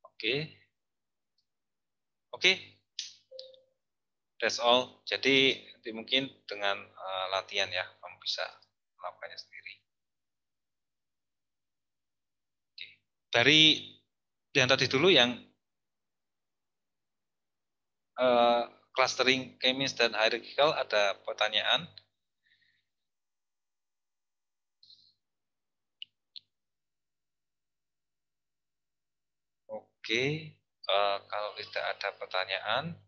Oke. That's all. Jadi mungkin dengan latihan ya kamu bisa melakukannya sendiri. Oke. Dari yang tadi dulu yang clustering kemis dan hierarchical, ada pertanyaan? Oke, kalau tidak ada pertanyaan,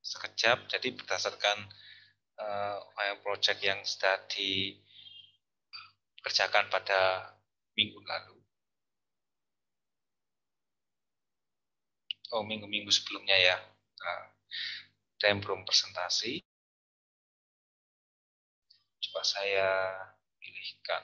sekejap. Jadi berdasarkan project yang sudah dikerjakan pada minggu lalu. Oh, minggu-minggu sebelumnya ya. Ada yang belum presentasi. Coba saya pilihkan.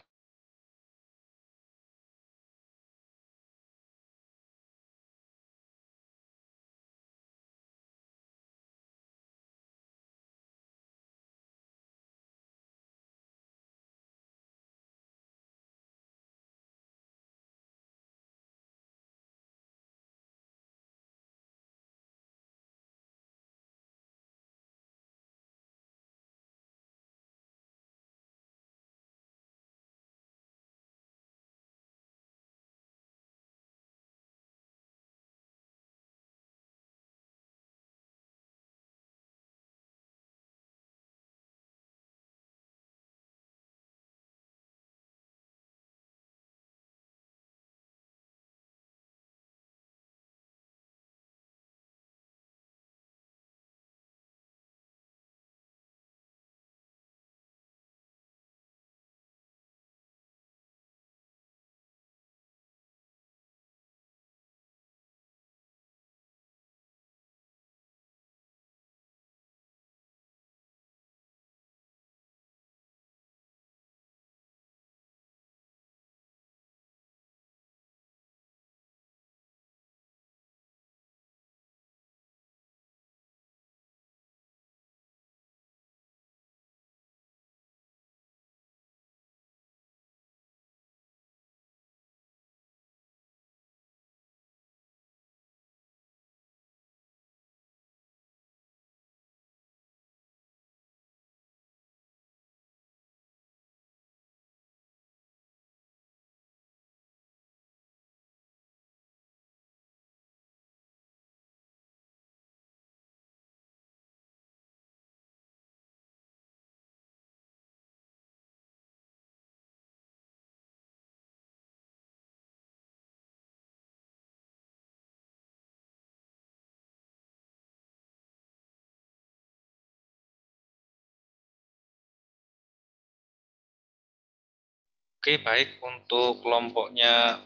Oke, baik. Untuk kelompok ada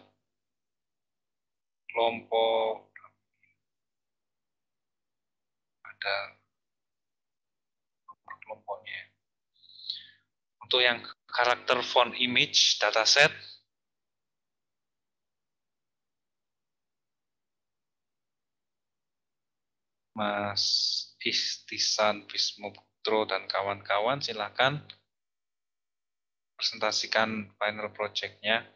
nomor kelompoknya. Untuk yang karakter font image dataset, Mas Istisan Bismoputro dan kawan-kawan, silakan presentasikan final project-nya.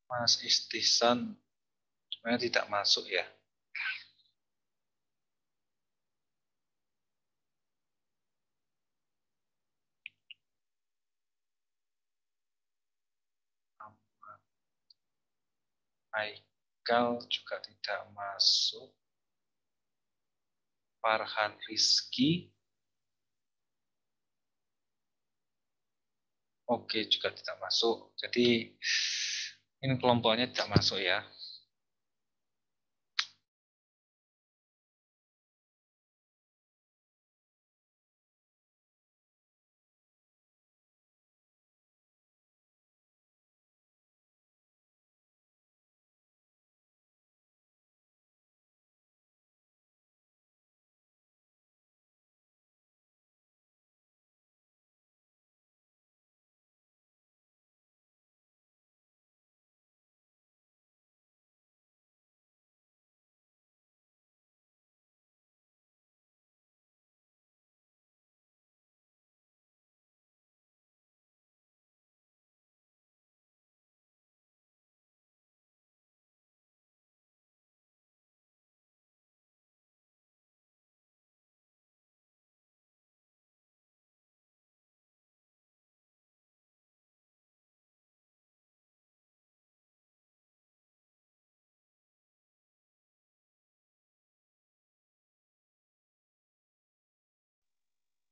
Mas Istisan sebenarnya tidak masuk ya. Aikal juga tidak masuk. Farhan Rizky. Oke, juga tidak masuk. Jadi ini kelompoknya tidak masuk ya.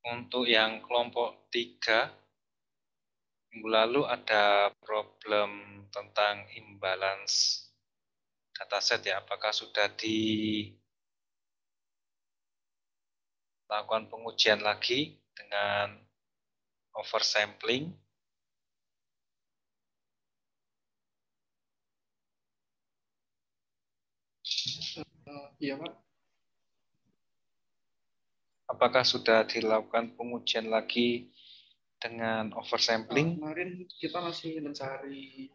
Untuk yang kelompok 3, minggu lalu ada problem tentang imbalance dataset ya. Apakah sudah dilakukan pengujian lagi dengan oversampling? Iya, Pak. Apakah sudah dilakukan pengujian lagi dengan oversampling? Kemarin kita masih mencari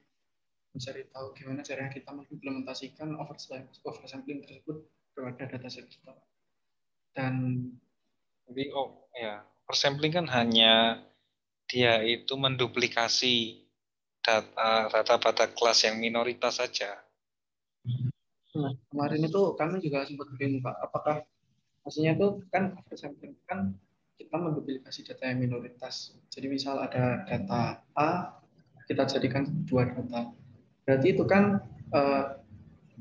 tahu gimana caranya kita mengimplementasikan oversampling tersebut kepada dataset kita. Dan Jadi ya, oversampling kan hanya dia itu menduplikasi data pada kelas yang minoritas saja. kemarin itu kami juga sempat bingung, Pak, apakah maksudnya itu kan oversampling kan kita menduplikasi data yang minoritas. Jadi misal ada data A, kita jadikan dua data. Berarti itu kan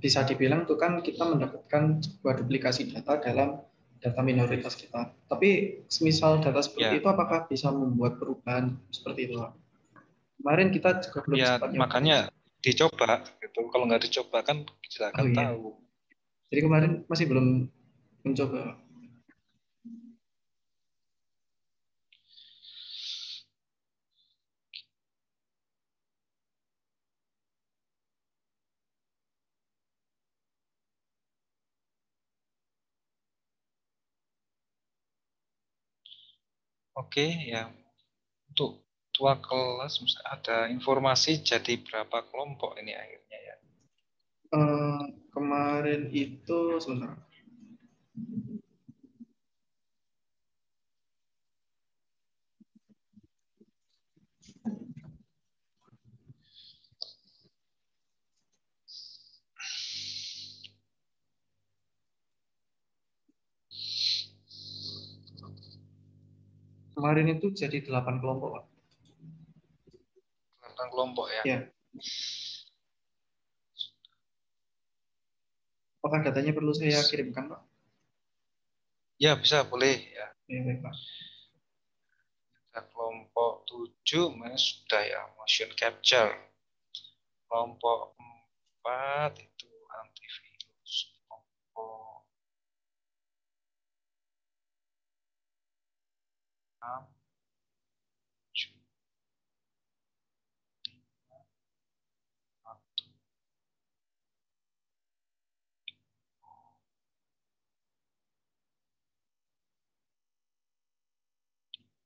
bisa dibilang itu kan kita mendapatkan sebuah duplikasi data dalam data minoritas kita. Tapi misal data seperti Ya, itu apakah bisa membuat perubahan seperti itu, Pak? Kemarin kita juga belum ya sempat nyoba. makanya dicoba gitu. Kalau nggak dicoba kan tidak Oh akan iya. tahu. Jadi kemarin masih belum mencoba. Oke, ya. Untuk tua kelas ada informasi jadi berapa kelompok ini akhirnya ya. Kemarin itu sebentar. Kemarin itu jadi 8 kelompok, Pak. 8 kelompok ya. Ya. Apakah datanya perlu saya kirimkan, Pak? Ya, bisa, boleh. Ya. Oke, baik, Pak. Kita kelompok 7 mana sudah ya, motion capture. Kelompok 4 itu antivirus. Kelompok 6, 7,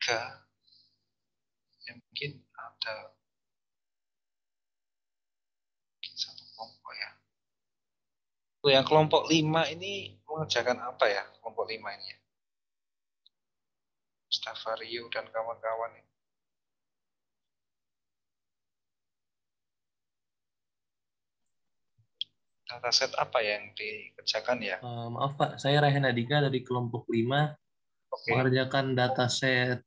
3. Ya, mungkin ada satu kelompok ya. Yang kelompok 5 ini mengerjakan apa ya? Kelompok 5 ini ya. Stavario dan kawan-kawan ini. Dataset apa yang dikerjakan ya? Maaf Pak, saya Raihan Adika dari kelompok 5 Oke. mengerjakan dataset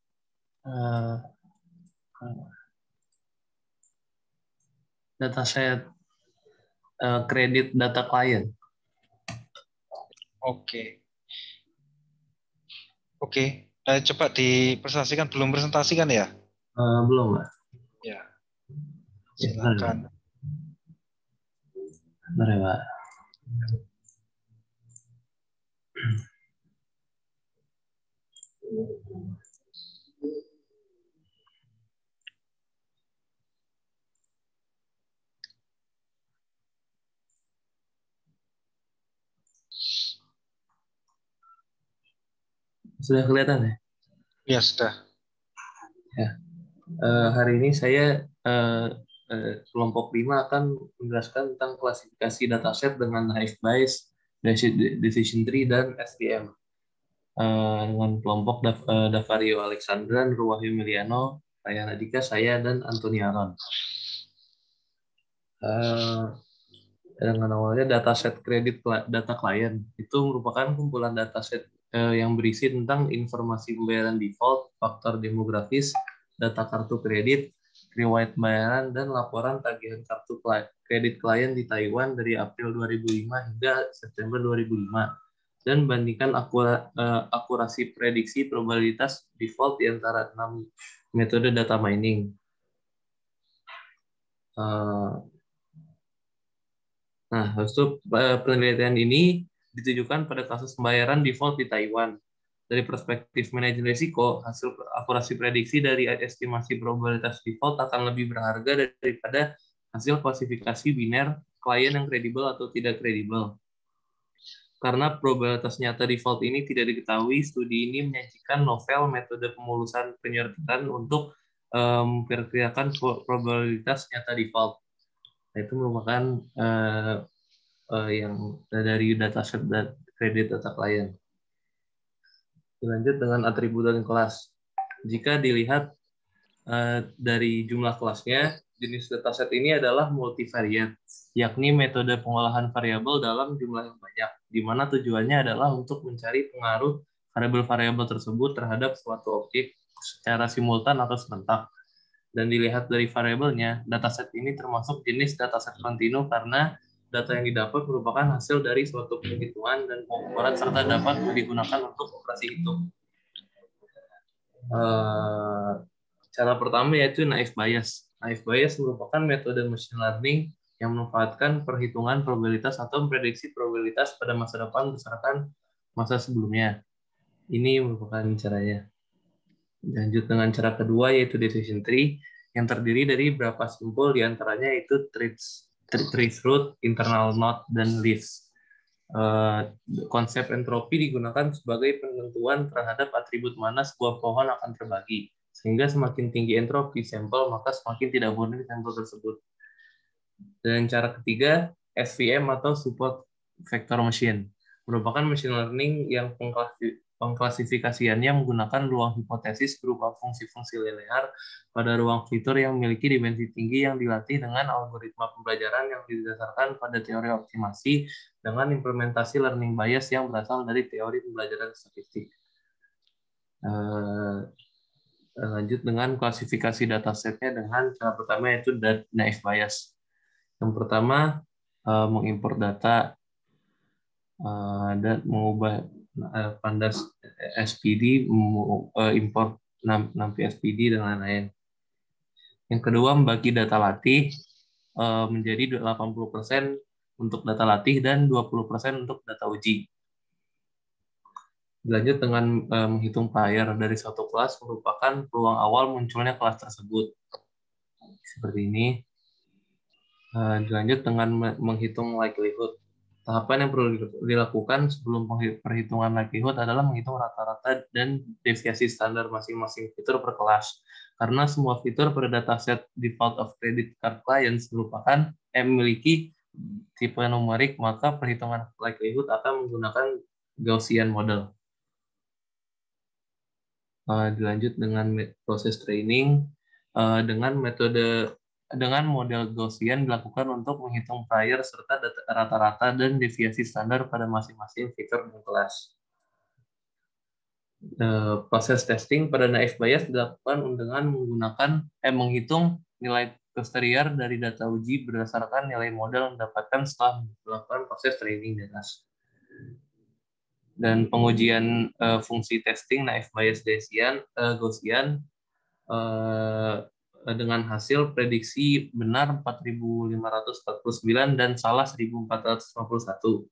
kredit data klien. Oke. Oke. Coba dipresentasikan. Belum presentasikan ya? Belum Pak. Ya. Ya, Silakan. benar ya Pak. Sudah kelihatan ya? Ya, sudah. Ya. Hari ini saya kelompok 5 akan menjelaskan tentang klasifikasi dataset dengan naive Bayes, decision tree, dan SVM. Dengan kelompok Davario Alexandran, Ruwahyu Miliano, Raihan Adika, saya, dan Antoni Aron. Dengan awalnya dataset kredit data klien itu merupakan kumpulan dataset yang berisi tentang informasi pembayaran default, faktor demografis, data kartu kredit, riwayat bayaran, dan laporan tagihan kartu kredit klien di Taiwan dari April 2005 hingga September 2005, dan bandingkan akurasi prediksi probabilitas default di antara 6 metode data mining. Nah, habis itu penelitian ini ditujukan pada kasus pembayaran default di Taiwan. Dari perspektif manajemen risiko, hasil akurasi prediksi dari estimasi probabilitas default akan lebih berharga daripada hasil klasifikasi biner klien yang kredibel atau tidak kredibel. Karena probabilitas nyata default ini tidak diketahui, studi ini menyajikan novel metode pemulusan penyortiran untuk memperkirakan probabilitas nyata default. Nah, itu merupakan yang dari dataset kredit data klien. Dilanjut dengan atribut dan kelas. Jika dilihat dari jumlah kelasnya, jenis dataset ini adalah multivariate, yakni metode pengolahan variabel dalam jumlah yang banyak, di mana tujuannya adalah untuk mencari pengaruh variabel-variabel tersebut terhadap suatu objek secara simultan atau serentak. Dan dilihat dari variabelnya, dataset ini termasuk jenis dataset kontinu karena data yang didapat merupakan hasil dari suatu penghitungan dan pengukuran serta dapat digunakan untuk operasi hitung. Cara pertama yaitu naive Bayes. Naive Bayes merupakan metode machine learning yang memanfaatkan perhitungan probabilitas atau memprediksi probabilitas pada masa depan berdasarkan masa sebelumnya. Ini merupakan caranya. Lanjut dengan cara kedua yaitu decision tree yang terdiri dari beberapa simpul diantaranya yaitu trace root, internal node, dan leaves. Konsep entropi digunakan sebagai penentuan terhadap atribut mana sebuah pohon akan terbagi. Sehingga semakin tinggi entropi sampel, maka semakin tidak murni sampel tersebut. Dan cara ketiga, SVM atau support vector machine merupakan machine learning yang pengklasifikasiannya menggunakan ruang hipotesis berupa fungsi-fungsi linear pada ruang fitur yang memiliki dimensi tinggi yang dilatih dengan algoritma pembelajaran yang didasarkan pada teori optimasi dengan implementasi learning bias yang berasal dari teori pembelajaran statistik. Lanjut dengan klasifikasi datasetnya dengan cara pertama yaitu naive bias. Yang pertama, mengimpor data dan mengubah pandas SPD, import NumPy SPD dan lain-lain. Yang kedua, membagi data latih menjadi 80% untuk data latih dan 20% untuk data uji. Dilanjut dengan menghitung player dari suatu kelas merupakan peluang awal munculnya kelas tersebut. Seperti ini. Dilanjut dengan menghitung likelihood. Tahapan yang perlu dilakukan sebelum perhitungan likelihood adalah menghitung rata-rata dan deviasi standar masing-masing fitur per kelas. Karena semua fitur pada dataset default of credit card clients memiliki tipe numerik, maka perhitungan likelihood akan menggunakan Gaussian model. Dilanjut dengan proses training dengan model Gaussian dilakukan untuk menghitung prior serta rata-rata dan deviasi standar pada masing-masing fitur dan kelas. Proses testing pada naive bias dilakukan dengan menghitung nilai posterior dari data uji berdasarkan nilai model yang didapatkan setelah melakukan proses training data. Dan pengujian fungsi testing naive bias Gaussian dengan hasil prediksi benar 4.549 dan salah 1.451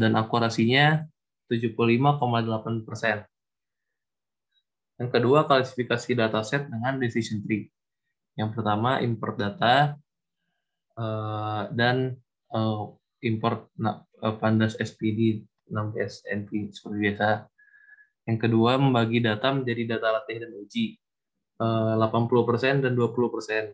dan akurasinya 75,8%. Yang kedua, klasifikasi dataset dengan decision tree. Yang pertama, import data dan import pandas SPD 6S NP seperti biasa. Yang kedua, membagi data menjadi data latih dan uji 80% dan 20%.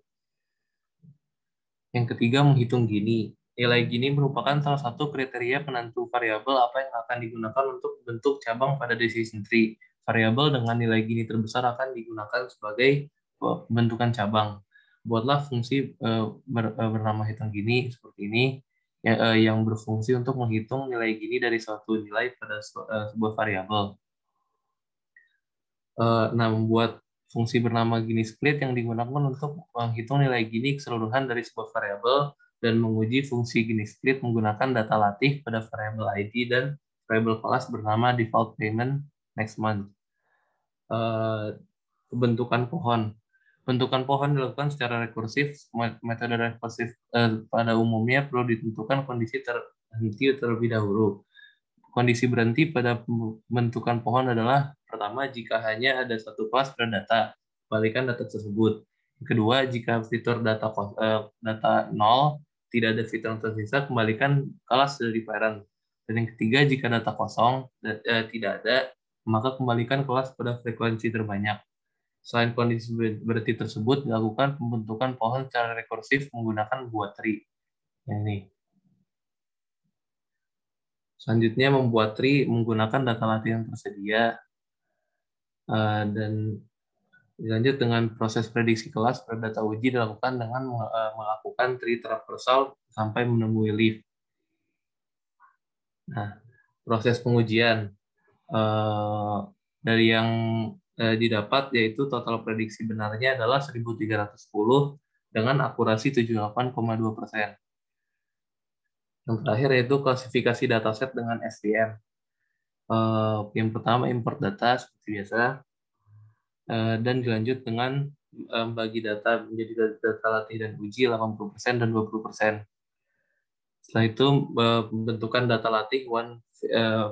Yang ketiga, menghitung Gini. Nilai Gini merupakan salah satu kriteria penentu variabel apa yang akan digunakan untuk bentuk cabang pada decision tree. Variabel dengan nilai Gini terbesar akan digunakan sebagai pembentukan cabang. Buatlah fungsi bernama hitung Gini seperti ini yang berfungsi untuk menghitung nilai Gini dari suatu nilai pada sebuah variabel. Membuat fungsi bernama Gini split yang digunakan untuk menghitung nilai Gini keseluruhan dari sebuah variabel dan menguji fungsi Gini split menggunakan data latih pada variabel ID dan variabel kelas bernama default payment next month. Pembentukan pohon. Bentukan pohon dilakukan secara rekursif. Metode rekursif pada umumnya perlu ditentukan kondisi terhenti terlebih dahulu. Kondisi berhenti pada pembentukan pohon adalah pertama, jika hanya ada satu kelas pada data, kembalikan data tersebut. Kedua, jika fitur data 0, tidak ada fitur yang tersisa, kembalikan kelas dari parent. Dan yang ketiga, jika data kosong tidak ada, maka kembalikan kelas pada frekuensi terbanyak. Selain kondisi berhenti tersebut, dilakukan pembentukan pohon secara rekursif menggunakan buah tree. Yang ini. Selanjutnya membuat tree menggunakan data latih yang tersedia dan dilanjut dengan proses prediksi kelas pada data uji dilakukan dengan melakukan tree traversal sampai menemui leaf. Nah, proses pengujian dari yang didapat yaitu total prediksi benarnya adalah 1.310 dengan akurasi 78,2%. Yang terakhir yaitu klasifikasi dataset dengan SVM. Yang pertama import data seperti biasa, dan dilanjut dengan bagi data menjadi data latih dan uji 80% dan 20%. Setelah itu pembentukan data latih one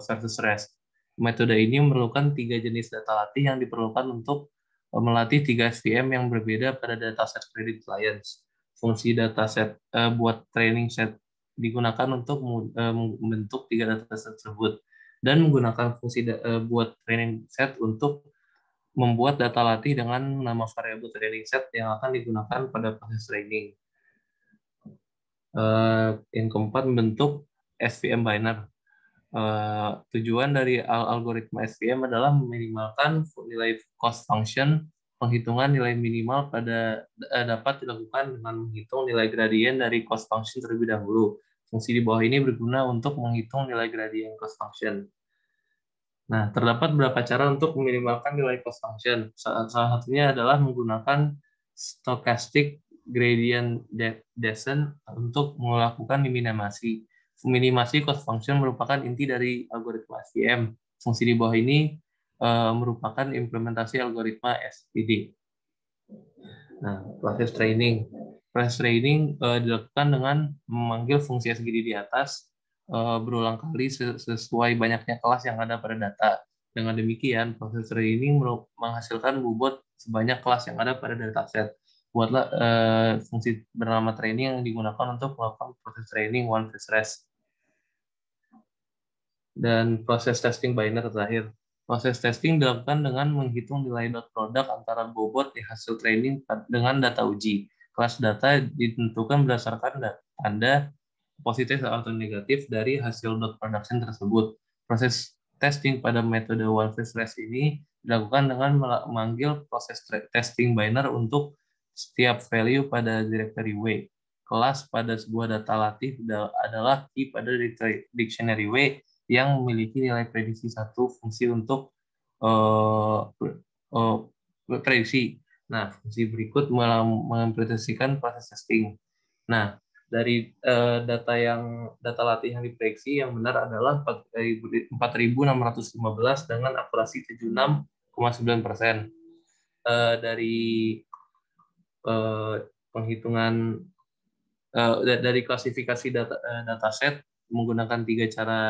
versus rest. Metode ini memerlukan 3 jenis data latih yang diperlukan untuk melatih 3 SVM yang berbeda pada dataset credit clients. Fungsi dataset buat training set digunakan untuk membentuk 3 dataset tersebut dan menggunakan fungsi buat training set untuk membuat data latih dengan nama variabel training set yang akan digunakan pada proses training. Yang keempat, membentuk SVM binder. Tujuan dari algoritma SVM adalah meminimalkan nilai cost function. Penghitungan nilai minimal dapat dilakukan dengan menghitung nilai gradien dari cost function terlebih dahulu. Fungsi di bawah ini berguna untuk menghitung nilai gradien cost function. Nah, terdapat beberapa cara untuk meminimalkan nilai cost function. Salah satunya adalah menggunakan stochastic gradient descent untuk melakukan minimasi. minimasi cost function merupakan inti dari algoritma SVM. Fungsi di bawah ini merupakan implementasi algoritma SPD. Nah, proses training. Proses training dilakukan dengan memanggil fungsi SGD di atas berulang kali sesuai banyaknya kelas yang ada pada data. Dengan demikian, proses training menghasilkan bobot sebanyak kelas yang ada pada dataset. Buatlah fungsi bernama training yang digunakan untuk melakukan proses training one phase rest. Dan proses testing binary terakhir. Proses testing dilakukan dengan menghitung nilai dot product antara bobot di hasil training dengan data uji. Kelas data ditentukan berdasarkan tanda positif atau negatif dari hasil dot production tersebut. Proses testing pada metode one phase rest ini dilakukan dengan memanggil proses testing binary untuk setiap value pada directory W. Kelas pada sebuah data latih adalah key pada dictionary W yang memiliki nilai prediksi satu fungsi untuk prediksi. Nah, fungsi berikut mempresentasikan proses testing. Nah, dari data latih yang diprediksi yang benar adalah 4.615 dengan akurasi 76,9%. Dari penghitungan dari klasifikasi dataset menggunakan 3 cara,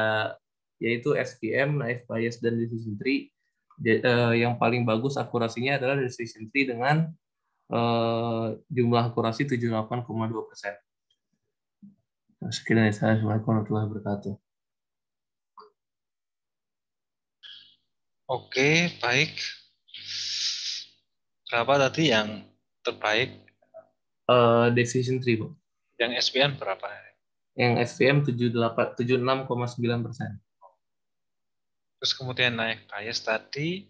yaitu SVM, naive Bayes, dan decision tree. Yang paling bagus akurasinya adalah decision tree dengan jumlah akurasi 78,2%. Sekian dari saya. Assalamualaikum warahmatullahi wabarakatuh. Oke, baik. Berapa tadi yang terbaik? Decision tree, Pak. Yang SPN berapa? Yang SVM 76,9%. Terus kemudian naik bias tadi.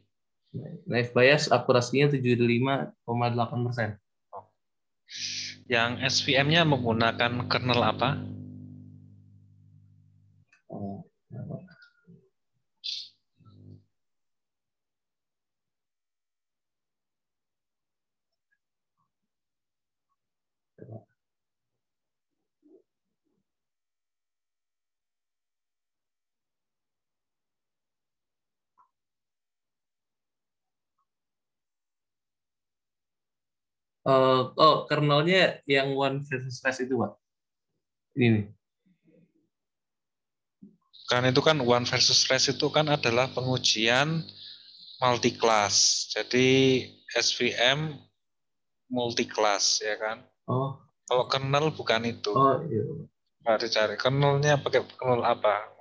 Naive Bayes akurasinya 75,8%. Yang SVM-nya menggunakan kernel apa? Kernelnya yang one versus rest itu, Pak. Ini nih. Kan itu kan one versus rest itu kan adalah pengujian multi class. Jadi SVM multi class, ya kan? Oh. Kalau kernel bukan itu. Oh, iya. Mari cari kernelnya pakai kernel apa?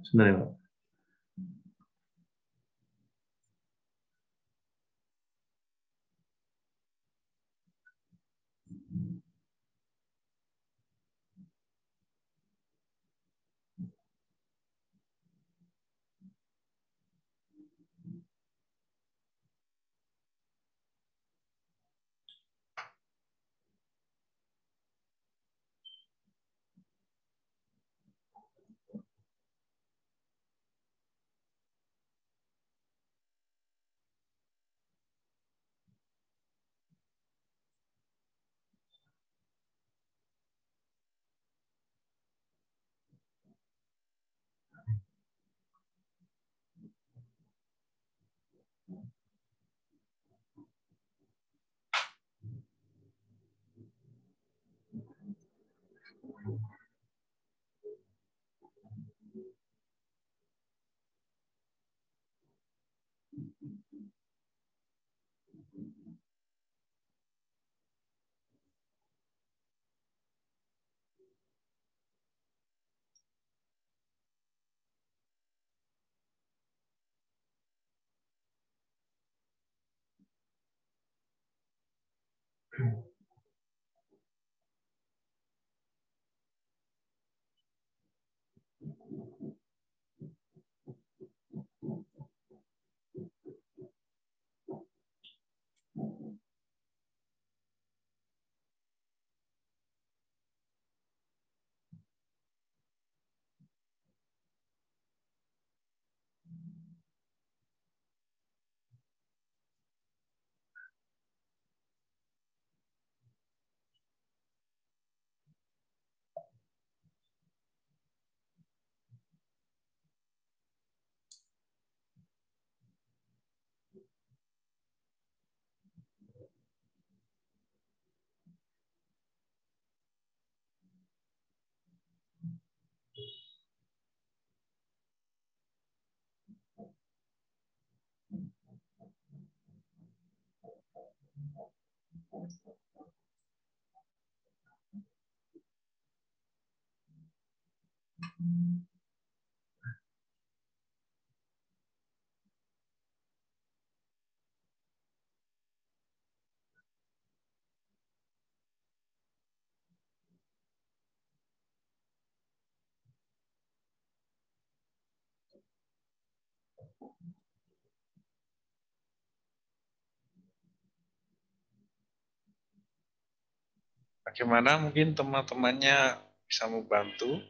Sebentar ya, Pak. Bagaimana mungkin teman-temannya bisa membantu?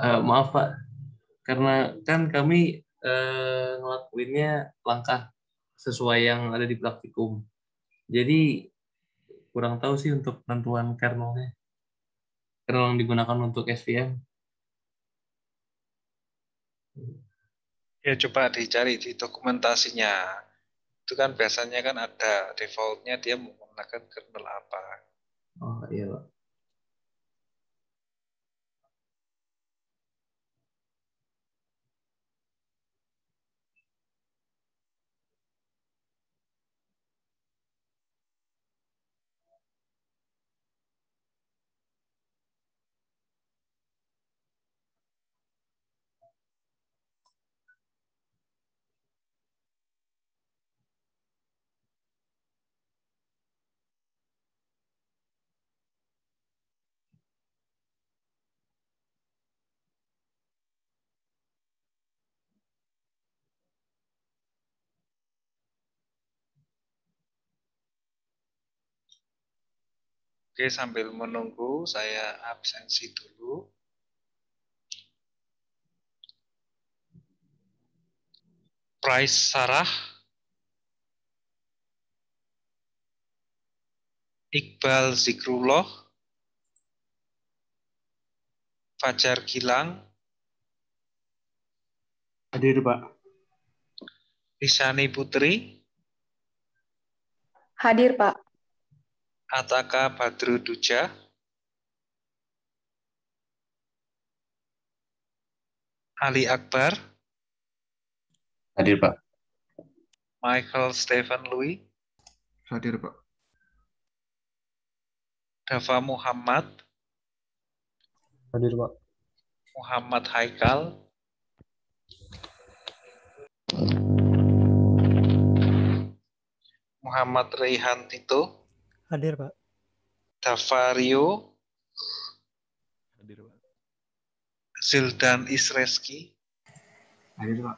Maaf Pak, karena kan kami ngelakuinnya langkah sesuai yang ada di praktikum. Jadi kurang tahu sih untuk penentuan kernelnya. Kernel yang digunakan untuk SVM. Ya coba dicari di dokumentasinya. Itu kan biasanya kan ada defaultnya dia menggunakan kernel apa. Oh iya Pak. Oke, sambil menunggu saya absensi dulu. Price Sarah, Iqbal Zikrullah, Fajar Gilang, Hadir, Pak. Lisani Putri, Hadir, Pak. Ataka Badru Duja, Ali Akbar, Hadir, Pak. Michael Stephen Louis, Hadir, Pak. Dava Muhammad, Hadir, Pak. Muhammad Haikal, Muhammad Reihan Tito, Hadir, Pak. Davario, Hadir, Pak. Zildan Isreski, Hadir, Pak.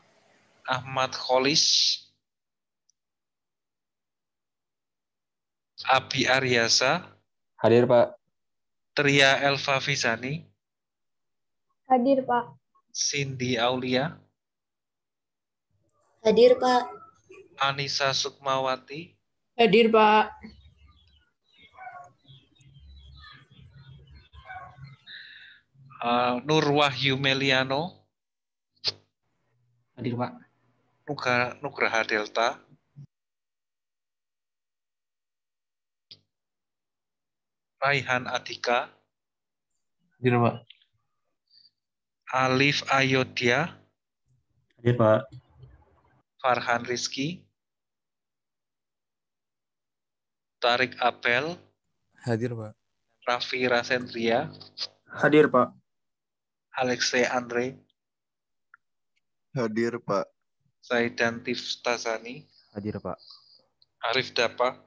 Ahmad Kholis, Abi Aryasa, Hadir, Pak. Tria Elva Fizani, Hadir, Pak. Cindy Aulia, Hadir, Pak. Anissa Sukmawati, Hadir, Pak. Nur Wahyu Meliano, Hadir, Pak. Nugraha Delta, Raihan Adika, Hadir, Pak. Alif Ayodhya, Hadir, Pak. Farhan Rizky, Tarik Abel, Hadir, Pak. Raffi Rasendria, Hadir, Pak. Alexei Andre, Hadir, Pak. Zaidan Tiftazani, Hadir, Pak. Arif Dapa,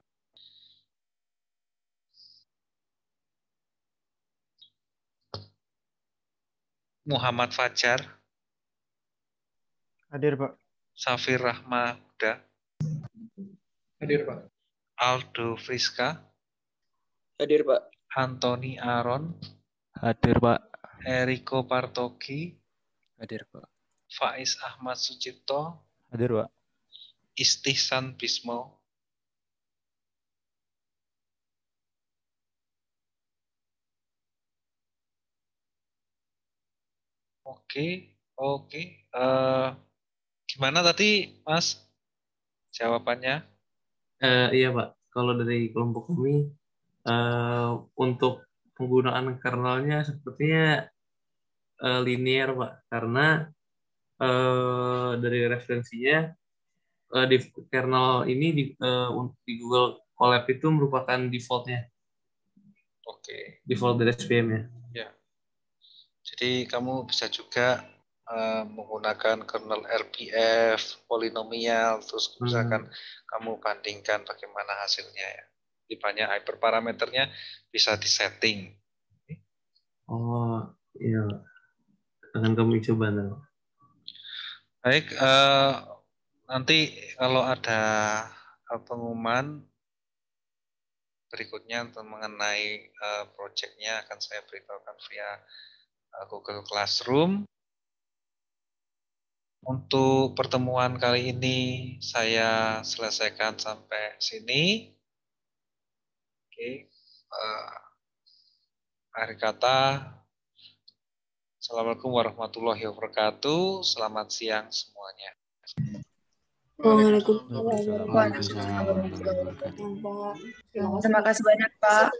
Muhammad Fajar, Hadir, Pak. Safir Rahma Huda, Hadir, Pak. Aldo Friska, Hadir, Pak. Anthony Aaron, Hadir, Pak. Eriko Partogi, Hadir, Pak. Faiz Ahmad Sucipto, Hadir, Pak. Istihsan Bismo, Oke. Gimana tadi, Mas? Jawabannya? Iya, Pak. Kalau dari kelompok kami, untuk penggunaan kernelnya sepertinya linear, Pak. Karena dari referensinya, di kernel ini di Google Colab itu merupakan defaultnya, Oke. default dari SVM-nya. Ya. Jadi kamu bisa juga menggunakan kernel RPF, polinomial, terus misalkan kamu bandingkan bagaimana hasilnya ya. Di banyak hyperparameternya bisa disetting. Oh, iya. Akan kami coba nanti. Baik, nanti kalau ada pengumuman berikutnya mengenai proyeknya akan saya beritahukan via Google Classroom. Untuk pertemuan kali ini saya selesaikan sampai sini. Oke, akhir kata, Assalamualaikum warahmatullahi wabarakatuh. Selamat siang semuanya. Waalaikumsalam. Waalaikumsalam warahmatullahi wabarakatuh. Terima kasih banyak, Pak.